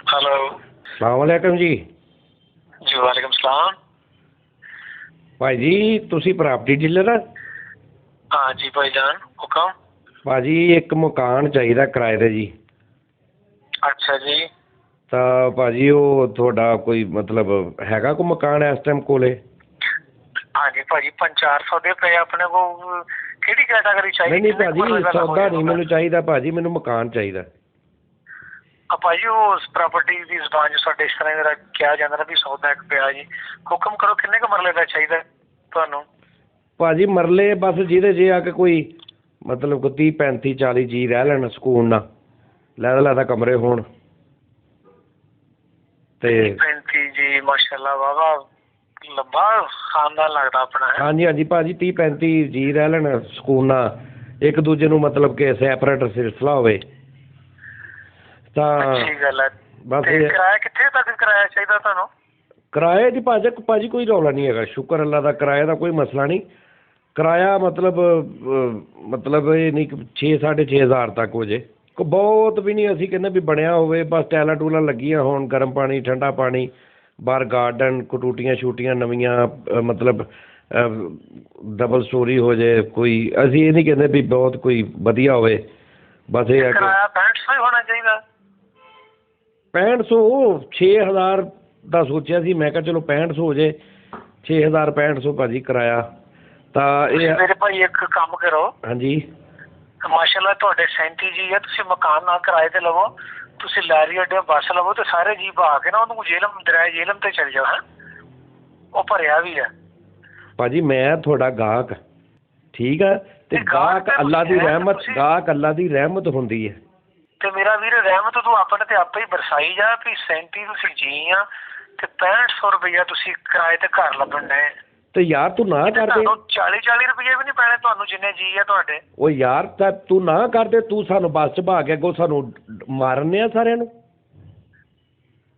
Hello. सलामकुम जी। जी वालेकुम सलाम। भाजी तुसी प्रॉपर्टी डीलर? हाँ जी भाईजान, हुक्म। भाजी एक मकान चाहिए किराए ते जी। अच्छा जी। तो भाजी वो थोड़ा कोई मतलब हैगा कोई मकान इस टाइम कोले? हाँ जी भाजी 500-400 दे पे अपने को केड़ी कैटेगरी चाहिए? नहीं भाजी सौदा नहीं मैनू चाहिए भाजी, मैनू मकान चाहिए। भाजी वो प्रॉपर्टी की जुबान जो साडे इस तरह कहा जाता ना भी सौदा एक पिया जी। हुक्म करो किन्ने क मरले दा चाहिए तुहानू? भाजी मरले बस जिहदे जे आके कोई मतलब को 30-35-40 जी रह लैन सुकून नाल, लैदा कमरे होण ते 35 जी माशाल्लाह वाह लंबा खानदान लगता अपना है। हाँ जी भाजी 30-35 जी रह लैन सुकून नाल, एक दूजे नू मतलब कि सैपरेट सिलसिला होवे तां अच्छी गल है। बस किराया कित्थे तक किराया चाहिए तुहानू? किराए दी भाजी कोई रौला नहीं है, शुक्र अल्लाह का किराए का कोई मसला नहीं। किराया मतलब ये नहीं कि 6-6.5 हज़ार तक हो जे, बहुत भी नहीं असी कहने भी बनया होवे, बस टैलां टूलां लगियां होण, गर्म पानी ठंडा पानी, बाहर गार्डन कटूटियां शूटियां नवियां मतलब डबल स्टोरी हो जाए कोई, असी ये नहीं कहते भी बहुत कोई वधिया होवे, बस ये है कि किराया 6500 ही होना चाहिए। 6500 6 हज़ार का सोचा सी, मैं कहा चलो 6500 हो जाए, 6 हज़ार 6500 भाजी किराया। ਤਾਂ ਇਹ ਮੇਰੇ ਭਾਈ ਇੱਕ ਕੰਮ ਕਰੋ। ਹਾਂਜੀ ਮਾਸ਼ਾਅੱਲਾ ਤੁਹਾਡੇ 37 ਜੀ ਹੈ, ਤੁਸੀਂ ਮਕਾਨ ਨਾ ਕਿਰਾਏ ਤੇ ਲਵੋ, ਤੁਸੀਂ ਲਾਰੀ ਅੱਡੇ ਬੱਸ ਲਵੋ ਤੇ ਸਾਰੇ ਜੀ ਬਹਾ ਕੇ ਨਾ ਉਹਨੂੰ ਜੇਲਮ ਦਰਿਆ ਜੇਲਮ ਤੇ ਚਲ ਜਾਓ। ਹੈ ਉਹ ਭਰਿਆ ਵੀ ਹੈ ਭਾਜੀ, ਮੈਂ ਤੁਹਾਡਾ ਗਾਹਕ ਠੀਕ ਆ, ਤੇ ਗਾਹਕ ਅੱਲਾ ਦੀ ਰਹਿਮਤ, ਗਾਹਕ ਅੱਲਾ ਦੀ ਰਹਿਮਤ ਹੁੰਦੀ ਹੈ। ਤੇ ਮੇਰਾ ਵੀਰ ਰਹਿਮਤ ਤੂੰ ਆਪਣੇ ਤੇ ਆਪੇ ਹੀ ਬਰਸਾਈ ਜਾ ਵੀ 37 ਤੁਸੀਂ ਜੀ ਆ ਤੇ 6500 ਰੁਪਇਆ ਤੁਸੀਂ ਕਿਰਾਏ ਤੇ ਘਰ ਲੱਭਣ ਡਏ ਤੇ ਯਾਰ ਤੂੰ ਨਾ ਕਰਦੇ, 40-40 ਰੁਪਏ ਵੀ ਨਹੀਂ ਪੈਣੇ ਤੁਹਾਨੂੰ ਜਿੰਨੇ ਜੀ ਆ ਤੁਹਾਡੇ। ਉਹ ਯਾਰ ਤਾਂ ਤੂੰ ਨਾ ਕਰਦੇ, ਤੂੰ ਸਾਨੂੰ ਬੱਸ ਚ ਬਹਾ ਕੇ ਅੱਗੋਂ ਸਾਨੂੰ ਮਾਰਨੇ ਆ ਸਾਰਿਆਂ ਨੂੰ।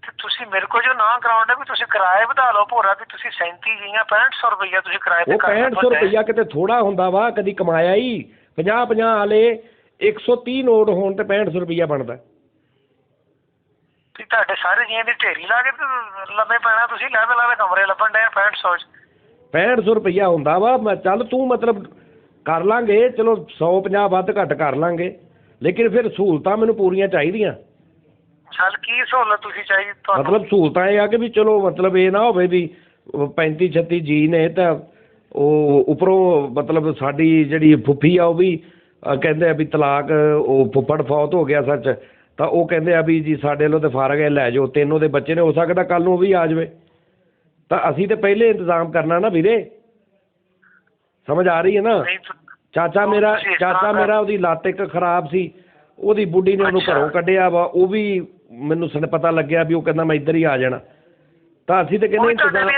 ਤੇ ਤੁਸੀਂ ਮੇਰੇ ਕੋਲ ਜੋ ਨਾ ਕਰਾਉਂਦੇ ਵੀ ਤੁਸੀਂ ਕਿਰਾਏ ਵਧਾ ਲਓ ਭੋਰਾ, ਵੀ ਤੁਸੀਂ 37 ਜੀ ਆ 6500 ਰੁਪਇਆ ਤੁਸੀਂ ਕਿਰਾਏ ਤੇ ਉਹ 6500 ਰੁਪਇਆ ਕਿਤੇ ਥੋੜਾ ਹੁੰਦਾ ਵਾ, ਕਦੀ ਕਮਾਇਆ ਹੀ 50-50 ਵਾਲੇ 130 ਨੋਟ ਹੋਣ ਤੇ 6500 ਰੁਪਇਆ ਬਣਦਾ। ਤੇ ਤੁਹਾਡੇ ਸਾਰੇ ਜੀਆਂ ਦੀ ਢੇਰੀ ਲਾ ਕੇ ਲੰਮੇ ਪੈਣਾ, ਤੁਸੀਂ ਲਾਵੇ ਕਮਰੇ ਲੱਭਣ ਡਏ 6500 ਚ। 6500 ਰੁਪਇਆ ਹੁੰਦਾ ਵਾ, ਮੈਂ ਚੱਲ ਤੂੰ ਮਤਲਬ ਕਰ ਲਾਂਗੇ, ਚਲੋ 150 ਵੱਧ ਘੱਟ ਕਰ ਲਾਂਗੇ, ਲੇਕਿਨ ਫਿਰ ਸਹੂਲਤਾਂ ਮੈਨੂੰ ਪੂਰੀਆਂ ਚਾਹੀਦੀਆਂ। ਚੱਲ ਕੀ ਸਹੂਲਤ ਤੁਸੀਂ ਚਾਹੀਦੀ ਤੁਹਾਨੂੰ? ਮਤਲਬ ਸਹੂਲਤਾਂ ਇਹ ਆ ਕਿ ਵੀ ਚਲੋ ਮਤਲਬ ਇਹ ਨਾ ਹੋਵੇ ਵੀ 35-36 ਜੀ ਨੇ ਤਾਂ ਉਹ ਉੱਪਰੋਂ ਮਤਲਬ ਸਾਡੀ ਜਿਹੜੀ ਫੁੱਫੀ ਆ ਉਹ ਵੀ ਕਹਿੰਦੇ ਆ ਵੀ ਤਲਾਕ, ਉਹ ਫੁੱਫੜ ਫੌਤ ਹੋ ਗਿਆ ਸੱਚ, ਤਾਂ ਉਹ ਕਹਿੰਦੇ ਆ ਵੀ ਜੀ ਸਾਡੇ ਵੱਲੋਂ ਤੇ ਫਾਰਗ ਹੈ, ਲੈ ਜਾਓ, 3 ਉਹਦੇ ਬੱਚੇ ਨੇ, ਹੋ ਸਕਦਾ ਕੱਲ ਨੂੰ ਉਹ ਵੀ ਆ ਜਾਵੇ, ਤਾਂ ਅਸੀਂ ਤੇ ਪਹਿਲੇ ਇੰਤਜ਼ਾਮ ਕਰਨਾ ਨਾ ਵੀਰੇ, ਸਮਝ ਆ ਰਹੀ ਹੈ ਨਾ। ਚਾਚਾ ਮੇਰਾ ਉਹਦੀ ਲੱਤ ਇੱਕ ਖਰਾਬ ਸੀ, ਉਹਦੀ ਬੁੱਢੀ ਨੇ ਉਹਨੂੰ ਘਰੋਂ ਕੱਢਿਆ ਵਾ, ਉਹ ਵੀ ਮੈਨੂੰ ਪਤਾ ਲੱਗਿਆ ਵੀ ਉਹ ਕਹਿੰਦਾ ਮੈਂ ਇੱਧਰ ਹੀ ਆ ਜਾਣਾ, ਤਾਂ ਅਸੀਂ ਤੇ ਕਹਿੰਦੇ ਇੰਤਜ਼ਾਮ।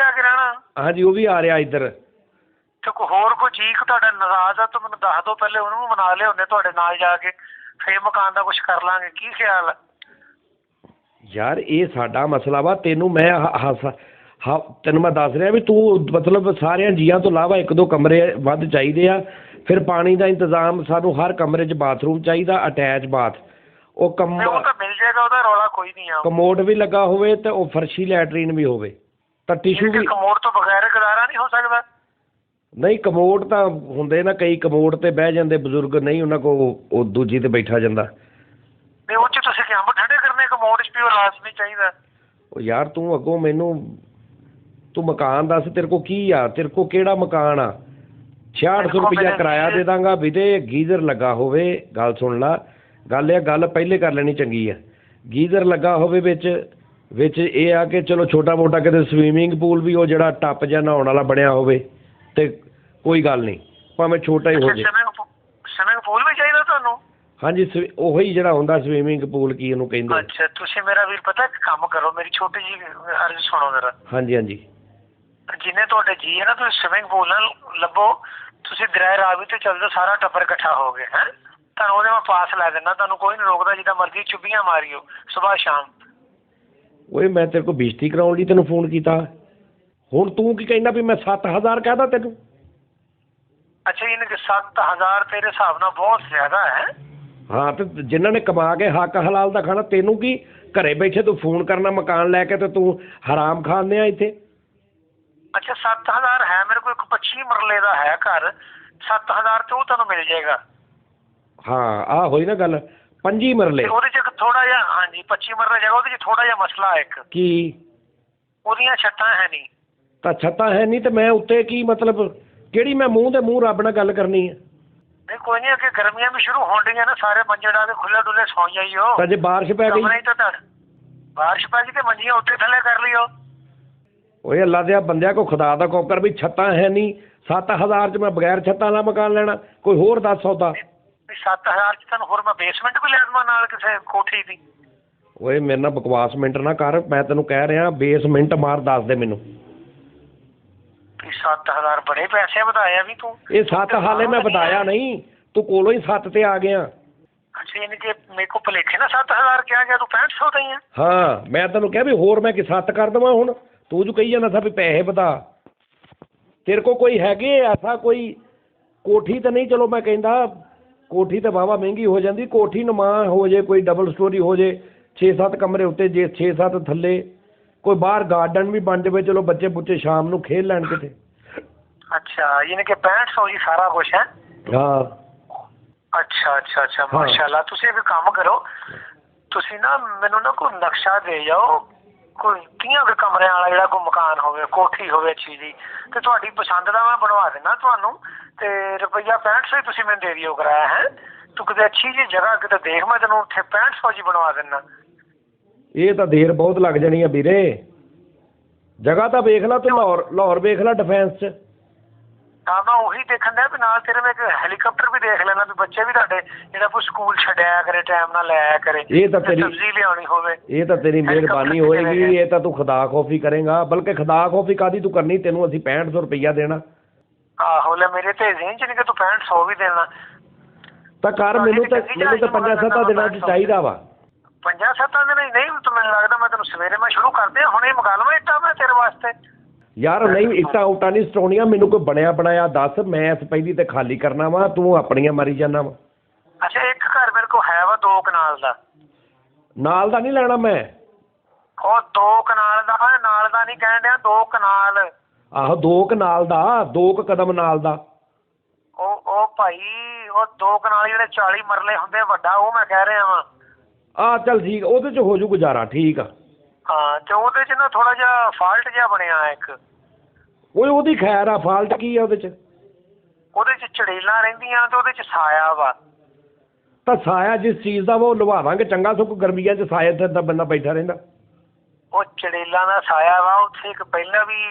ਹਾਂਜੀ ਉਹ ਵੀ ਆ ਰਿਹਾ ਇੱਧਰ। ਤੇ ਹੋਰ ਕੋਈ ਜੀ ਤੁਹਾਡਾ ਨਾਰਾਜ਼ ਆ ਤਾਂ ਮੈਨੂੰ ਦੱਸ ਦਿਓ, ਪਹਿਲੇ ਉਹਨੂੰ ਮਨਾ ਲਿਆਉਂਦੇ ਤੁਹਾਡੇ ਨਾਲ ਜਾ ਕੇ, ਫੇਰ ਮਕਾਨ ਦਾ ਕੁਛ ਕਰ ਲਾਂਗੇ। ਕੀ ਖਿਆਲ ਹੈ ਯਾਰ? ਇਹ ਸਾਡਾ ਮਸਲਾ ਵਾ, ਤੈਨੂੰ ਮੈਂ ਤੈਨੂੰ ਮੈਂ ਦੱਸ ਰਿਹਾ ਵੀ ਤੂੰ ਮਤਲਬ ਸਾਰਿਆਂ ਜੀਆਂ ਤੋਂ ਇਲਾਵਾ 1-2 ਕਮਰੇ ਵੱਧ ਚਾਹੀਦੇ ਆ, ਫਿਰ ਪਾਣੀ ਦਾ ਇੰਤਜ਼ਾਮ ਸਾਨੂੰ ਹਰ ਕਮਰੇ 'ਚ ਬਾਥਰੂਮ ਚਾਹੀਦਾ, ਅਟੈਚ ਬਾਥ, ਉਹ ਤਾਂ ਮਿਲ ਜਾਏਗਾ, ਉਹਦਾ ਰੌਲਾ ਕੋਈ ਨਹੀਂ ਆ। ਕਮੋਡ ਵੀ ਲੱਗਾ ਹੋਵੇ ਤੇ ਉਹ ਫਰਸ਼ੀ ਲੈਟਰੀਨ ਵੀ ਹੋਵੇ, ਤਾਂ ਟਿਸ਼ੂ ਵੀ। ਕਮੋਡ ਤੋਂ ਬਗੈਰ ਗੁਜ਼ਾਰਾ ਨਹੀਂ ਹੋ ਸਕਦਾ? ਨਹੀਂ ਕਮੋਡ ਤਾਂ ਹੁੰਦੇ ਨਾ, ਕਈ ਕਮੋਡ ਤੇ ਬਹਿ ਜਾਂਦੇ ਬਜ਼ੁਰਗ, ਨਹੀਂ ਉਹਨਾਂ ਕੋਲ ਉਹ ਦੂਜੀ ਤੇ ਬੈਠਾ ਜਾਂਦਾ। ਨਹੀਂ ਉਹ 'ਚ ਤੁਸੀਂ ਅੰਬ ਠੰਡੇ ਕਰਨੇ, ਕਮੋਡ 'ਚ ਵੀ ਉਹ ਲਾਜ਼ਮੀ ਚਾਹੀਦਾ। ਉਹ ਯਾਰ ਤੂੰ ਅੱਗੋਂ ਮੈਨੂੰ ਤੂੰ ਮਕਾਨ ਦੱਸ, ਤੇਰੇ ਕੋਲ ਕੀ ਆ, ਤੇਰੇ ਕੋਲ ਕਿਹੜਾ ਮਕਾਨ ਆ? 6600 ਰੁਪਇਆ ਕਿਰਾਇਆ ਦੇ ਦਾਂਗਾ ਵੀਰੇ, ਗੀਜ਼ਰ ਲੱਗਾ ਹੋਵੇ, ਗੱਲ ਸੁਣ ਲਾ, ਗੱਲ ਪਹਿਲੇ ਕਰ ਲੈਣੀ ਚੰਗੀ ਆ, ਗੀਜ਼ਰ ਲੱਗਾ ਹੋਵੇ ਵਿੱਚ ਇਹ ਆ ਕਿ ਚਲੋ ਛੋਟਾ ਮੋਟਾ ਕਿਤੇ ਸਵੀਮਿੰਗ ਪੂਲ ਵੀ ਉਹ ਜਿਹੜਾ ਟੱਪ ਜਾਂ ਨਹਾਉਣ ਵਾਲਾ ਬਣਿਆ ਹੋਵੇ ਤੇ ਕੋਈ ਗੱਲ ਨਹੀਂ, ਭਾਵੇਂ ਛੋਟਾ ਹੀ ਹੋ ਜੇ। ਸਵਿਮਿੰਗ ਪੂਲ ਵੀ ਚਾਹੀਦਾ ਤੁਹਾਨੂੰ? ਹਾਂਜੀ ਉਹੀ ਜਿਹੜਾ ਹੁੰਦਾ ਸਵੀਮਿੰਗ ਪੂਲ, ਕੀ ਉਹਨੂੰ ਕਹਿੰਦੇ। ਅੱਛਾ ਤੁਸੀਂ ਮੇਰਾ ਵੀਰ ਪਤਾ ਇੱਕ ਕੰਮ ਕਰੋ, ਮੇਰੀ ਛੋਟੀ ਜੀ ਅਰਜ਼ ਸੁਣੋ ਮੇਰਾ। ਹਾਂਜੀ ਜਿੰਨੇ ਤੁਹਾਡੇ ਜੀ ਹੈ ਨਾ, ਤੁਸੀਂ ਸਵਿਮਿੰਗ ਪੂਲ ਨਾਲ ਲੱਭੋ, ਤੁਸੀਂ ਦਰਿਆ ਰਾਵੀ ਤੇ ਚੱਲ ਜਾਓ, ਸਾਰਾ ਟੱਬਰ ਇਕੱਠਾ ਹੋ ਗਿਆ ਹੈ, ਤੁਹਾਨੂੰ ਉਹਦੇ ਮੈਂ ਪਾਸ ਲੈ ਦਿੰਦਾ, ਤੁਹਾਨੂੰ ਕੋਈ ਨਹੀਂ ਰੋਕਦਾ, ਜਿੱਦਾਂ ਮਰਜ਼ੀ ਚੁੱਭੀਆਂ ਮਾਰਿਓ ਸੁਬਾਹ ਸ਼ਾਮ। ਓਏ ਮੈਂ ਤੇਰੇ ਕੋਲ ਬੇਇੱਜ਼ਤੀ ਕਰਾਉਣ ਲਈ ਤੈਨੂੰ ਫੋਨ ਕੀਤਾ, ਹੁਣ ਤੂੰ ਕੀ ਕਹਿੰਦਾ ਵੀ ਮੈਂ 7000 ਕਹਦਾ ਤੈਨੂੰ? ਅੱਛਾ ਯਾਨੀ ਕਿ 7000 ਤੇਰੇ ਹਿਸਾਬ ਨਾਲ ਬਹੁਤ ਜ਼ਿਆਦਾ ਹੈ। ਹਾਂ ਤੇ ਜਿਨ੍ਹਾਂ ਨੇ ਕਮਾ ਕੇ ਹੱਕ ਹਲਾਲ ਦਾ ਖਾਣਾ, ਤੈਨੂੰ ਕੀ ਘਰੇ ਬੈਠੇ ਤੂੰ ਫੋਨ ਕਰਨਾ ਮਕਾਨ ਲੈ ਕੇ ਤੇ ਤੂੰ ਹਰਾਮ ਖਾਂਦੇ ਆ ਇੱਥੇ। ਅੱਛਾ 7000 ਹੈ ਮੇਰੇ ਕੋਲ, ਇੱਕ 25 ਮਰਲੇ ਦਾ ਹੈ ਘਰ, 7000 ਤੇ ਉਹ ਤੁਹਾਨੂੰ ਮਿਲ ਜਾਏਗਾ। ਹਾਂ ਆਹ ਹੋਈ ਨਾ ਗੱਲ, 25 ਮਰਲੇ। ਉਹਦੇ ਚ ਇੱਕ ਥੋੜਾ ਜਿਹਾ, ਹਾਂਜੀ 25 ਮਰਲੇ ਜਗ੍ਹਾ, ਉਹਦੇ ਚ ਥੋੜਾ ਜਿਹਾ ਮਸਲਾ ਹੈ ਇੱਕ, ਕੀ? ਉਹਦੀਆਂ ਛੱਤਾਂ ਹੈ ਨਹੀਂ। ਤਾਂ ਛੱਤਾਂ ਹੈ ਨਹੀਂ ਤੇ ਮੈਂ ਉੱਤੇ ਕੀ ਮਤਲਬ, ਕਿਹੜੀ ਮੈਂ ਮੂੰਹ ਦੇ ਮੂੰਹ ਰੱਬ ਨਾਲ ਗੱਲ ਕਰਨੀ ਹੈ? ਨਹੀਂ ਕੋਈ ਨਹੀਂ, ਅੱਗੇ ਗਰਮੀਆਂ ਵੀ ਸ਼ੁਰੂ ਹੋਣ ਡੀਆਂ ਨਾ, ਸਾਰੇ ਮੰਜੇ ਡਾ ਕੇ ਖੁੱਲੇ ਡੁੱਲੇ ਸੌਂ ਜਾਈਓ। ਤਾਂ ਜੇ ਬਾਰਿਸ਼ ਪੈ ਗਈ? ਨਹੀਂ ਤਾਂ ਬਾਰਿਸ਼ ਪੈ ਗਈ ਤੇ ਮੰਜੀਆਂ ਉੱਤੇ ਥੱਲੇ ਕਰ ਲਿਓ। ਓਏ ਅੱਲਾ ਦਿਆ ਬੰਦਿਆ, ਕੋ ਖੁਦਾ ਦਾ ਕੋਕਰ ਵੀ ਛੱਤਾਂ ਹੈ ਨਹੀਂ, 7000 ਚ ਮੈਂ ਬਗੈਰ ਛੱਤਾਂ ਦਾ ਮਕਾਨ ਲੈਣਾ, ਕੋਈ ਹੋਰ ਦੱਸ ਸੌਦਾ। 7000 ਚ ਤੁਹਾਨੂੰ ਹੋਰ ਮੈਂ ਬੇਸਮੈਂਟ ਵੀ ਲੈ ਦੇਵਾਂ ਨਾਲ ਕਿਸੇ ਕੋਠੀ ਦੀ। ਓਏ ਮੇਰੇ ਨਾਲ ਬਕਵਾਸ ਮਿੰਟ ਨਾ ਕਰ, ਮੈਂ ਤੈਨੂੰ ਕਹਿ ਰਿਹਾ ਬੇਸਮੈਂਟ ਮਾਰ ਦੱਸ ਦੇ ਮੈਨੂੰ। 7000 ਬੜੇ ਪੈਸੇ ਵਧਾਏ ਆ ਵੀ ਤੂੰ। ਇਹ 7 ਹਾਲੇ ਮੈਂ ਵਧਾਇਆ ਨਹੀਂ, ਤੂੰ ਕੋਲੋਂ ਹੀ 7 ਤੇ ਆ ਗਿਆ। ਅੱਛਾ ਯਾਨੀ ਕਿ ਮੇਰੇ ਕੋ ਭੁਲੇਖੇ ਨਾ 7000 ਕਿਹਾ ਗਿਆ, ਤੂੰ 6500 ਦਾ ਹੀ ਆ। ਹਾਂ ਮੈਂ ਤੈਨੂੰ ਕਿਹਾ ਵੀ ਹੋਰ ਮੈਂ ਕਿ 7 ਕਰ ਦੇਵਾਂ, ਹੁਣ ਤੂੰ ਜੋ ਕਹੀ ਜਾਂਦਾ ਸੀ ਵੀ ਪੈਸੇ ਵਧਾ। ਤੇਰੇ ਕੋਲ ਕੋਈ ਹੈਗੇ ਐਸਾ ਕੋਈ ਕੋਠੀ ਤਾਂ ਨਹੀਂ? ਚਲੋ ਮੈਂ ਕਹਿੰਦਾ ਕੋਠੀ ਤਾਂ ਵਾਹਵਾ ਮਹਿੰਗੀ ਹੋ ਜਾਂਦੀ, ਕੋਠੀ ਨੁਮਾ ਹੋ ਜੇ, ਕੋਈ ਡਬਲ ਸਟੋਰੀ ਹੋ ਜੇ, 6-7 ਕਮਰੇ ਉੱਤੇ, ਜੇ 6-7 ਥੱਲੇ, ਕੋਈ ਬਾਹਰ ਗਾਰਡਨ ਵੀ ਬਣ ਜਾਵੇ, ਚਲੋ ਬੱਚੇ ਬੁੱਚੇ ਸ਼ਾਮ ਨੂੰ ਖੇਡ ਲੈਣ ਕਿਤੇ। ਅੱਛਾ ਯਾਨੀ ਕਿ 6500 ਜੀ ਸਾਰਾ ਕੁਛ ਹੈ। ਹਾਂ ਅੱਛਾ ਅੱਛਾ ਅੱਛਾ ਮਾਸ਼ਾਅੱਲਾ। ਤੁਸੀਂ ਇੱਕ ਕੰਮ ਕਰੋ, ਤੁਸੀਂ ਨਾ ਮੈਨੂੰ ਨਾ ਕੋਈ ਨਕਸ਼ਾ ਦੇ ਜਾਓ, ਕੋਈ 30 ਕੁ ਕਮਰਿਆਂ ਵਾਲਾ ਜਿਹੜਾ ਕੋਈ ਮਕਾਨ ਹੋਵੇ, ਕੋਠੀ ਹੋਵੇ ਅੱਛੀ ਜੀ, ਤੇ ਤੁਹਾਡੀ ਪਸੰਦ ਦਾ ਮੈਂ ਬਣਵਾ ਦੇਣਾ ਤੁਹਾਨੂੰ, ਤੇ ਰੁਪਈਆ 6500 ਹੀ ਤੁਸੀਂ ਮੈਨੂੰ ਦੇ ਦਿਓ ਕਿਰਾਇਆ ਹੈ। ਤੂੰ ਕਿਤੇ ਅੱਛੀ ਜੀ ਜਗ੍ਹਾ ਕਿਤੇ ਦੇਖ, ਮੈਂ ਤੈਨੂੰ ਉੱਥੇ 6500 ਜੀ ਬਣਵਾ ਦੇਣਾ। ਇਹ ਤਾਂ ਦੇਰ ਬਹੁਤ ਲੱਗ ਜਾਣੀ ਆ ਵੀਰੇ, ਜਗ੍ਹਾ ਤਾਂ ਵੇਖ ਲਾ ਤੂੰ, ਲਾਹੌਰ ਵੇਖ ਲਾ ਡਿਫੈਂਸ 'ਚ। ਤਾਂ ਮੈਂ ਉਹੀ ਦੇਖਣ ਡਿਆ ਵੀ ਨਾਲ ਤੇਰੇ ਮੈਂ ਇੱਕ ਹੈਲੀਕਾਪਟਰ ਵੀ ਦੇਖ ਲੈਣਾ, ਵੀ ਬੱਚੇ ਵੀ ਤੁਹਾਡੇ ਜਿਹੜਾ ਕੋਈ ਸਕੂਲ ਛੱਡਿਆ ਕਰੇ, ਟਾਈਮ ਨਾਲ ਲੈ ਆਇਆ ਕਰੇ। ਇਹ ਤਾਂ ਤੇਰੀ ਸਬਜ਼ੀ ਲਿਆਉਣੀ ਹੋਵੇ, ਇਹ ਤਾਂ ਤੇਰੀ ਮਿਹਰਬਾਨੀ ਹੋਏਗੀ, ਇਹ ਤਾਂ ਤੂੰ ਖੁਦਾ ਖੌਫੀ ਕਰੇਗਾ। ਬਲਕਿ ਖੁਦਾ ਖੌਫੀ ਕਾਹਦੀ ਤੂੰ ਕਰਨੀ, ਤੈਨੂੰ ਅਸੀਂ 6500 ਰੁਪਈਆ ਦੇਣਾ। ਆਹੋ ਲੈ ਮੇਰੇ ਤੇ ਜ਼ਹਿਨ ਚ ਨਹੀਂ ਕਿ ਤੂੰ 6500 ਵੀ ਦੇਣਾ। ਤਾਂ ਕਰ, ਮੈਨੂੰ ਤਾਂ 5-7 ਦਿਨਾਂ 'ਚ ਚਾਹੀਦਾ ਵਾ। 5-7 ਦਿਨ ਹੀ ਨਹੀਂ ਤੂੰ, ਮੈਨੂੰ ਲੱਗਦਾ ਮੈਂ ਤੈਨੂੰ ਸਵੇਰੇ ਮੈਂ ਸ਼ੁਰੂ ਕਰਦੇ ਹੁਣ ਇਹ ਮੰਗਾ ਲਵਾਂ ਇੱਟਾਂ ਮੈਂ ਤੇਰੇ ਵਾਸਤੇ। ਯਾਰ ਨਹੀਂ ਇੱਟਾਂ ਉਟਾਂ ਨਹੀਂ ਸਟਾਉਣੀਆਂ, ਮੈਨੂੰ ਕੋਈ ਬਣਿਆ ਬਣਾਇਆ ਦੱਸ, ਮੈਂ ਇਸ ਪਹਿਲੀ ਤੇ ਖਾਲੀ ਕਰਨਾ ਵਾ, ਤੂੰ ਆਪਣੀਆਂ ਮਾਰੀ ਜਾਂਦਾ ਵਾ। ਅੱਛਾ ਇੱਕ ਘਰ ਮੇਰੇ ਕੋਲ ਹੈ ਵਾ 2 ਕਨਾਲ ਦਾ। ਨਾਲ ਦਾ ਨਹੀਂ ਲੈਣਾ ਮੈਂ। ਉਹ 2 ਕਨਾਲ ਦਾ, ਨਾਲ ਦਾ ਨਹੀਂ ਕਹਿਣ ਡਿਆ, 2 ਕਨਾਲ। ਆਹੋ 2 ਕਨਾਲ ਦਾ, 2 ਕਦਮ ਨਾਲ ਦਾ। ਉਹ ਭਾਈ ਉਹ 2 ਕਨਾਲ ਜਿਹੜੇ 40 ਮਰਲੇ ਹੁੰਦੇ ਵੱਡਾ, ਉਹ ਮੈਂ ਕਹਿ ਰਿਹਾ ਵਾਂ। ਆਹ ਚੱਲ ਠੀਕ, ਉਹਦੇ 'ਚ ਹੋ ਜੂ ਗੁਜ਼ਾਰਾ, ਠੀਕ ਆ। ਹਾਂ ਤੇ ਉਹਦੇ 'ਚ ਨਾ ਥੋੜਾ ਜਿਹਾ ਫਾਲਟ ਜਿਹਾ ਬਣਿਆ ਇੱਕ। ਓਏ ਉਹਦੀ ਖੈਰ ਆ, ਫਾਲਟ ਕੀ ਆ ਉਹਦੇ 'ਚ? ਉਹਦੇ 'ਚ ਚੜੇਲਾਂ ਰਹਿੰਦੀਆਂ ਤੇ ਉਹਦੇ 'ਚ ਸਾਇਆ ਵਾ। ਤਾਂ ਸਾਇਆ ਜਿਸ ਚੀਜ਼ ਦਾ ਵਾ ਉਹ ਲਵਾ ਦਾਂਗੇ, ਚੰਗਾ ਸਗੋਂ ਗਰਮੀਆਂ 'ਚ ਸਾਇਆ ਤੇ ਤਾਂ ਬੰਦਾ ਬੈਠਾ ਰਹਿੰਦਾ। ਉਹ ਚੜੇਲਾਂ ਦਾ ਸਾਇਆ ਵਾ, ਉੱਥੇ ਇੱਕ ਪਹਿਲਾਂ ਵੀ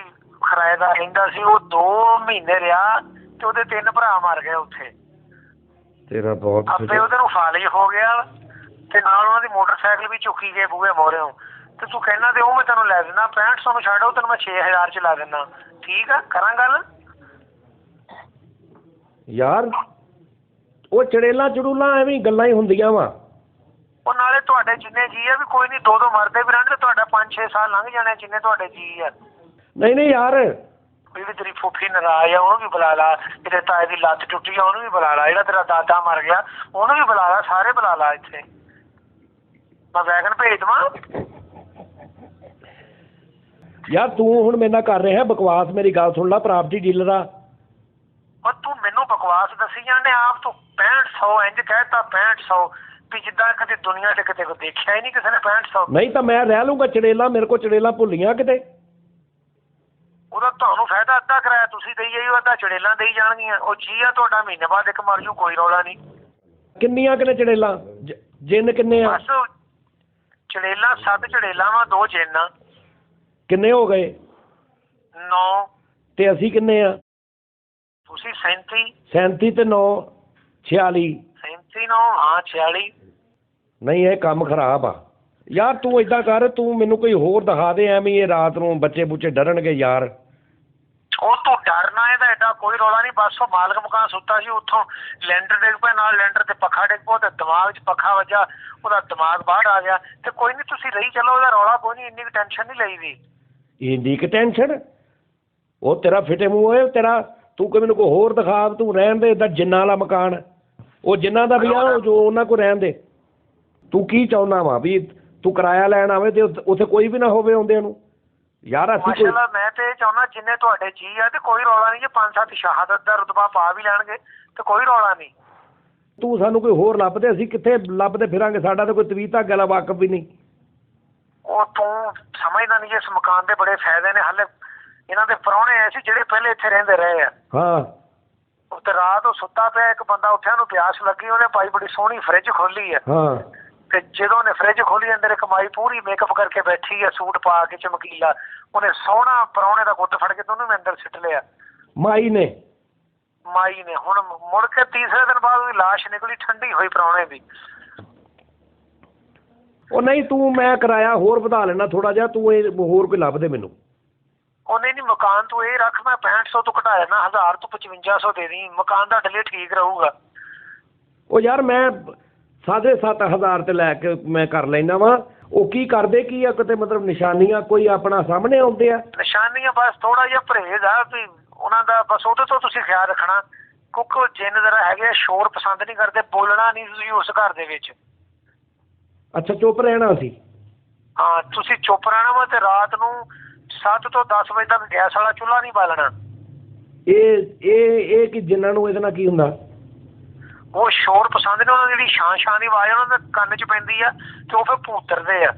ਕਿਰਾਏਦਾਰ ਰਹਿੰਦਾ ਸੀ, ਉਹ 2 ਮਹੀਨੇ ਰਿਹਾ ਤੇ ਉਹਦੇ 3 ਭਰਾ ਮਰ ਗਏ ਉੱਥੇ। ਤੇਰਾ ਬਹੁਤ ਆਪੇ ਉਹਦੇ ਨੂੰ ਫਾਲੀ ਹੋ ਗਿਆ ਤੇ ਨਾਲ ਉਹਨਾਂ ਦੀ ਮੋਟਰਸਾਈਕਲ ਵੀ ਚੁੱਕੀ ਗਏ ਬੂਹੇ ਮੋਹਰਿਓਂ। ਤੇ ਤੂੰ ਕਹਿਣਾ ਤੇ ਉਹ ਮੈਂ ਤੈਨੂੰ ਲੈ ਦਿੰਦਾ 6500 ਨੂੰ, ਛੱਡ ਉਹ ਤੈਨੂੰ ਮੈਂ 6000 ਚ ਲਾ ਦਿੰਦਾ। ਠੀਕ ਆ, ਕਰਾਂ ਗੱਲ? ਯਾਰ ਉਹ ਚੜੇਲਾਂ ਚੜੂਲਾਂ ਐਵੇਂ ਗੱਲਾਂ ਹੀ ਹੁੰਦੀਆਂ ਵਾ। ਉਹ ਨਾਲੇ ਤੁਹਾਡੇ ਜਿੰਨੇ ਜੀ ਆ ਵੀ ਕੋਈ ਨਹੀਂ, 2-2 ਮਰਦੇ ਵੀ ਰਹਿਣ ਤੇ ਤੁਹਾਡਾ 5-6 ਸਾਲ ਲੰਘ ਜਾਣੇ ਜਿੰਨੇ ਤੁਹਾਡੇ ਜੀ ਆ। ਨਹੀਂ ਨਹੀਂ ਯਾਰ, ਜਿਹੜੀ ਤੇਰੀ ਫੁੱਫੀ ਨਾਰਾਜ਼ ਆ ਉਹਨੂੰ ਵੀ ਬੁਲਾ ਲਾ, ਤੇਰੇ ਤਾਏ ਦੀ ਲੱਤ ਟੁੱਟੀ ਆ ਉਹਨੂੰ ਵੀ ਬੁਲਾ ਲਾ, ਜਿਹੜਾ ਤੇਰਾ ਦਾਦਾ ਮਰ ਗਿਆ ਉਹਨੂੰ ਵੀ ਬੁਲਾ ਲਾ, ਸਾਰੇ ਬੁਲਾ ਲਾ ਇੱਥੇ। ਮੈਂ ਵੈਗਨ ਭੇਜ ਦੇਵਾਂ? ਯਾਰ ਤੂੰ ਹੁਣ ਮੇਰੇ ਨਾਲ ਕਰ ਰਿਹਾ ਬਕਵਾਸ, ਮੇਰੀ ਗੱਲ ਸੁਣ ਲੈ, ਪ੍ਰਾਪਰਟੀ ਡੀਲਰ ਆ। ਉਹ ਤੂੰ ਮੈਨੂੰ ਬਕਵਾਸ ਦੱਸੀ ਜਾਂਦੇ ਆਪ, ਤੂੰ 6500 ਇੰਜ ਕਹਿਤਾ 6500 ਵੀ ਜਿੱਦਾਂ ਕਦੇ ਦੁਨੀਆ 'ਚ ਕਿਤੇ ਕੋਈ ਦੇਖਿਆ ਹੀ ਨਹੀਂ ਕਿਸੇ ਨੇ 6500। ਨਹੀਂ ਤਾਂ ਮੈਂ ਰਹਿ ਲੂੰਗਾ ਚੜੇਲਾ, ਮੇਰੇ ਕੋਲ ਚੜੇਲਾ ਭੁੱਲੀਆਂ ਕਿਤੇ। ਉਹਦਾ ਤੁਹਾਨੂੰ ਫਾਇਦਾ, ਅੱਧਾ ਕਿਰਾਇਆ ਤੁਸੀਂ ਦੇਈ ਜਾਈਓ, ਅੱਧਾ ਚੜੇਲਾਂ ਦੇਈ ਜਾਣਗੀਆਂ। ਉਹ ਜੀ ਆ ਤੁਹਾਡਾ ਮਹੀਨੇ ਬਾਅਦ ਇੱਕ ਮਰ ਜੂ, ਕੋਈ ਰੌਲਾ ਨਹੀਂ। ਕਿੰਨੀਆਂ ਕਿਨੇ ਚੜੇਲਾਂ, ਜਿੰਨ ਕਿੰਨੇ ਆ? ਬਸ ਚੜੇਲਾਂ 7 ਚੜੇਲਾਂ ਵਾ, 2 ਜਿੰਨ। ਕਿੰਨੇ ਹੋ ਗਏ? 9। ਤੇ ਅਸੀਂ ਕਿੰਨੇ ਆ? ਤੁਸੀਂ 37। 37 ਤੇ 9 46। 37 9 ਹਾਂ 46। ਨਹੀਂ ਇਹ ਕੰਮ ਖਰਾਬ ਆ ਯਾਰ। ਤੂੰ ਏਦਾਂ ਕਰ, ਤੂੰ ਮੈਨੂੰ ਕੋਈ ਹੋਰ ਦਿਖਾ ਦੇ, ਐਵੇਂ ਇਹ ਰਾਤ ਨੂੰ ਬੱਚੇ ਬੁੱਚੇ ਡਰਨਗੇ ਯਾਰ। ਉਹ ਤੋਂ ਡਰਨਾ ਇਹਦਾ ਐਡਾ ਕੋਈ ਰੌਲਾ ਨਹੀਂ। ਬਸ ਉਹ ਮਾਲਕ ਮਕਾਨ ਸੁੱਤਾ ਸੀ, ਉੱਥੋਂ ਲੈਂਟਰ ਡਿੱਗ ਪਿਆ, ਨਾਲ ਲੈਂਟਰ ਤੇ ਪੱਖਾ ਡਿੱਗ ਪਿਆ, ਤੇ ਦਿਮਾਗ 'ਚ ਪੱਖਾ ਵੱਜਾ, ਉਹਦਾ ਦਿਮਾਗ ਬਾਹਰ ਆ ਗਿਆ। ਤੇ ਕੋਈ ਨਹੀਂ ਤੁਸੀਂ ਰਹੀ ਚਲੋ, ਉਹਦਾ ਰੌਲਾ ਕੋਈ ਨਹੀਂ, ਇੰਨੀ ਕੁ ਟੈਨਸ਼ਨ ਨਹੀਂ ਲਈ ਦੀ। ਇੰਨੀ ਕੁ ਟੈਨਸ਼ਨ? ਉਹ ਤੇਰਾ ਫਿਟੇ ਮੂੰਹ ਹੋਏ, ਤੇਰਾ ਤੂੰ ਕਿ ਮੈਨੂੰ ਕੋਈ ਹੋਰ ਦਿਖਾ, ਤੂੰ ਰਹਿਣ ਦੇ ਇੱਦਾਂ ਜਿੰਨਾਂ ਵਾਲਾ ਮਕਾਨ, ਉਹ ਜਿੰਨਾਂ ਦਾ ਵੀ ਆ ਉਹ ਜੋ ਉਹਨਾਂ ਕੋਲ ਰਹਿਣ ਦੇ। ਤੂੰ ਕੀ ਚਾਹੁੰਦਾ ਵਾ ਵੀ ਤੂੰ ਕਿਰਾਇਆ ਲੈਣ ਆਵੇ ਤੇ ਉੱਥੇ ਕੋਈ ਵੀ ਨਾ ਹੋਵੇ ਆਉਂਦਿਆਂ ਨੂੰ ਯਾਰ? ਅਸੀਂ ਕੋਈ ਮਾਸ਼ਾਅੱਲਾ ਮੈਂ ਤੇ ਚਾਹੁੰਦਾ ਜਿੰਨੇ ਤੁਹਾਡੇ ਜੀ ਆ ਤੇ ਕੋਈ ਰੌਲਾ ਨਹੀਂ, ਜੇ 5-7 ਸ਼ਹਾਦਤ ਦਾ ਰੁਤਬਾ ਪਾ ਵੀ ਲੈਣਗੇ ਤੇ ਕੋਈ ਰੌਲਾ ਨਹੀਂ। ਤੂੰ ਸਾਨੂੰ ਕੋਈ ਹੋਰ ਲੱਭ ਦੇ, ਅਸੀਂ ਕਿੱਥੇ ਲੱਭਦੇ ਫਿਰਾਂਗੇ? ਸਾਡਾ ਤਾਂ ਕੋਈ ਤਵੀਤ ਧਾਗੇ ਵਾਲਾ ਵਾਕਫ ਵੀ ਨਹੀਂ। ਉਹ ਤੂੰ ਸਮਝਦਾ ਨਹੀਂ, ਇਸ ਮਕਾਨ ਦੇ ਬੜੇ ਫਾਇਦੇ ਨੇ। ਹਾਲੇ ਇਹਨਾਂ ਦੇ ਪ੍ਰਾਹੁਣੇ ਆਏ ਸੀ ਜਿਹੜੇ ਪਹਿਲੇ ਇੱਥੇ ਰਹਿੰਦੇ ਰਹੇ ਆ। ਹਾਂ। ਤੇ ਰਾਤ ਉਹ ਸੁੱਤਾ ਪਿਆ, ਇੱਕ ਬੰਦਾ ਉੱਠਿਆ, ਉਹਨੂੰ ਪਿਆਸ ਲੱਗੀ, ਉਹਨੇ ਭਾਈ ਬੜੀ ਸੋਹਣੀ ਫਰਿੱਜ ਖੋਲੀ ਆ। ਹਾਂ। ਤੇ ਜਦੋਂ ਉਹਨੇ ਫਰਿੱਜ ਖੋਲੀ ਅੰਦਰ ਇੱਕ ਮਾਈ ਪੂਰੀ ਮੇਕਅਪ ਕਰਕੇ ਬੈਠੀ ਆ, ਸੂਟ ਪਾ ਕੇ ਚਮਕੀਲਾ, ਉਹਨੇ ਸੋਹਣਾ ਪ੍ਰਾਹੁਣੇ ਦਾ ਗੁੱਟ ਫੜ ਕੇ ਤੇ ਉਹਨੂੰ ਅੰਦਰ ਸਿੱਟ ਲਿਆ ਮਾਈ ਨੇ। ਮਾਈ ਨੇ। ਹੁਣ ਮੁੜ ਕੇ ਤੀਸਰੇ ਦਿਨ ਬਾਅਦ ਉਹਦੀ ਲਾਸ਼ ਨਿਕਲੀ ਠੰਡੀ ਹੋਈ ਪ੍ਰਾਹੁਣੇ ਦੀ। ਉਹ ਨਹੀਂ, ਤੂੰ ਮੈਂ ਕਿਰਾਇਆ ਹੋਰ ਵਧਾ ਲੈਣਾ ਥੋੜਾ ਜਿਹਾ, ਤੂੰ ਇਹ ਹੋਰ ਕੋਈ ਲੱਭ ਦੇ ਮੈਨੂੰ। ਉਹਨੇ ਨਹੀਂ, ਮਕਾਨ ਤੂੰ ਇਹ ਰੱਖ, ਮੈਂ 6500 ਤੋਂ ਘਟਾ ਦੇਣਾ, 1000 ਤੋਂ 5500 ਦੇ ਦੀ, ਮਕਾਨ ਤੁਹਾਡੇ ਲਈ ਠੀਕ ਰਹੂਗਾ। ਉਹ ਯਾਰ ਮੈਂ 7,500 ਤੇ ਲੈ ਕੇ ਮੈਂ ਕਰ ਲੈਣਾ ਵਾ। ਉਹ ਕੀ ਕਰਦੇ ਕੀ ਆ? ਕਿਤੇ ਮਤਲਬ ਨਿਸ਼ਾਨੀਆਂ ਕੋਈ ਆਪਣਾ ਸਾਹਮਣੇ ਆਉਂਦੇ ਆ? ਨਿਸ਼ਾਨੀਆਂ ਬਸ ਥੋੜਾ ਜਿਹਾ ਪਰਹੇਜ਼ ਆ ਵੀ ਉਹਨਾਂ ਦਾ, ਬਸ ਉਹਦੇ ਤੋਂ ਤੁਸੀਂ ਖਿਆਲ ਰੱਖਣਾ ਕਿਉਂਕਿ ਜਿੰਨ ਜ਼ਰਾ ਹੈਗੇ ਸ਼ੋਰ ਪਸੰਦ ਨਹੀਂ ਕਰਦੇ, ਬੋਲਣਾ ਨਹੀਂ ਤੁਸੀਂ ਉਸ ਘਰ ਦੇ ਵਿੱਚ। ਅੱਛਾ, ਚੁੱਪ ਰਹਿਣਾ ਸੀ? ਹਾਂ, ਤੁਸੀਂ ਚੁੱਪ ਰਹਿਣਾ ਵਾ ਤੇ ਰਾਤ ਨੂੰ 7 ਤੋਂ 10 ਵਜੇ ਤੱਕ ਗੈਸ ਵਾਲਾ ਚੁੱਲ੍ਹਾ ਨਹੀਂ ਬਾਲਣਾ। ਇਹ ਕਿ ਜਿਨ੍ਹਾਂ ਨੂੰ ਇਹਦੇ ਨਾਲ ਕੀ ਹੁੰਦਾ? ਉਹ ਸ਼ੋਰ ਪਸੰਦ ਨੇ, ਉਹਨਾਂ ਦੀ ਜਿਹੜੀ ਸ਼ਾਂ ਦੀ ਆਵਾਜ਼ ਉਹਨਾਂ ਦੇ ਕੰਨ 'ਚ ਪੈਂਦੀ ਆ ਤੇ ਉਹ ਫਿਰ ਭੂਤਰਦੇ ਆ।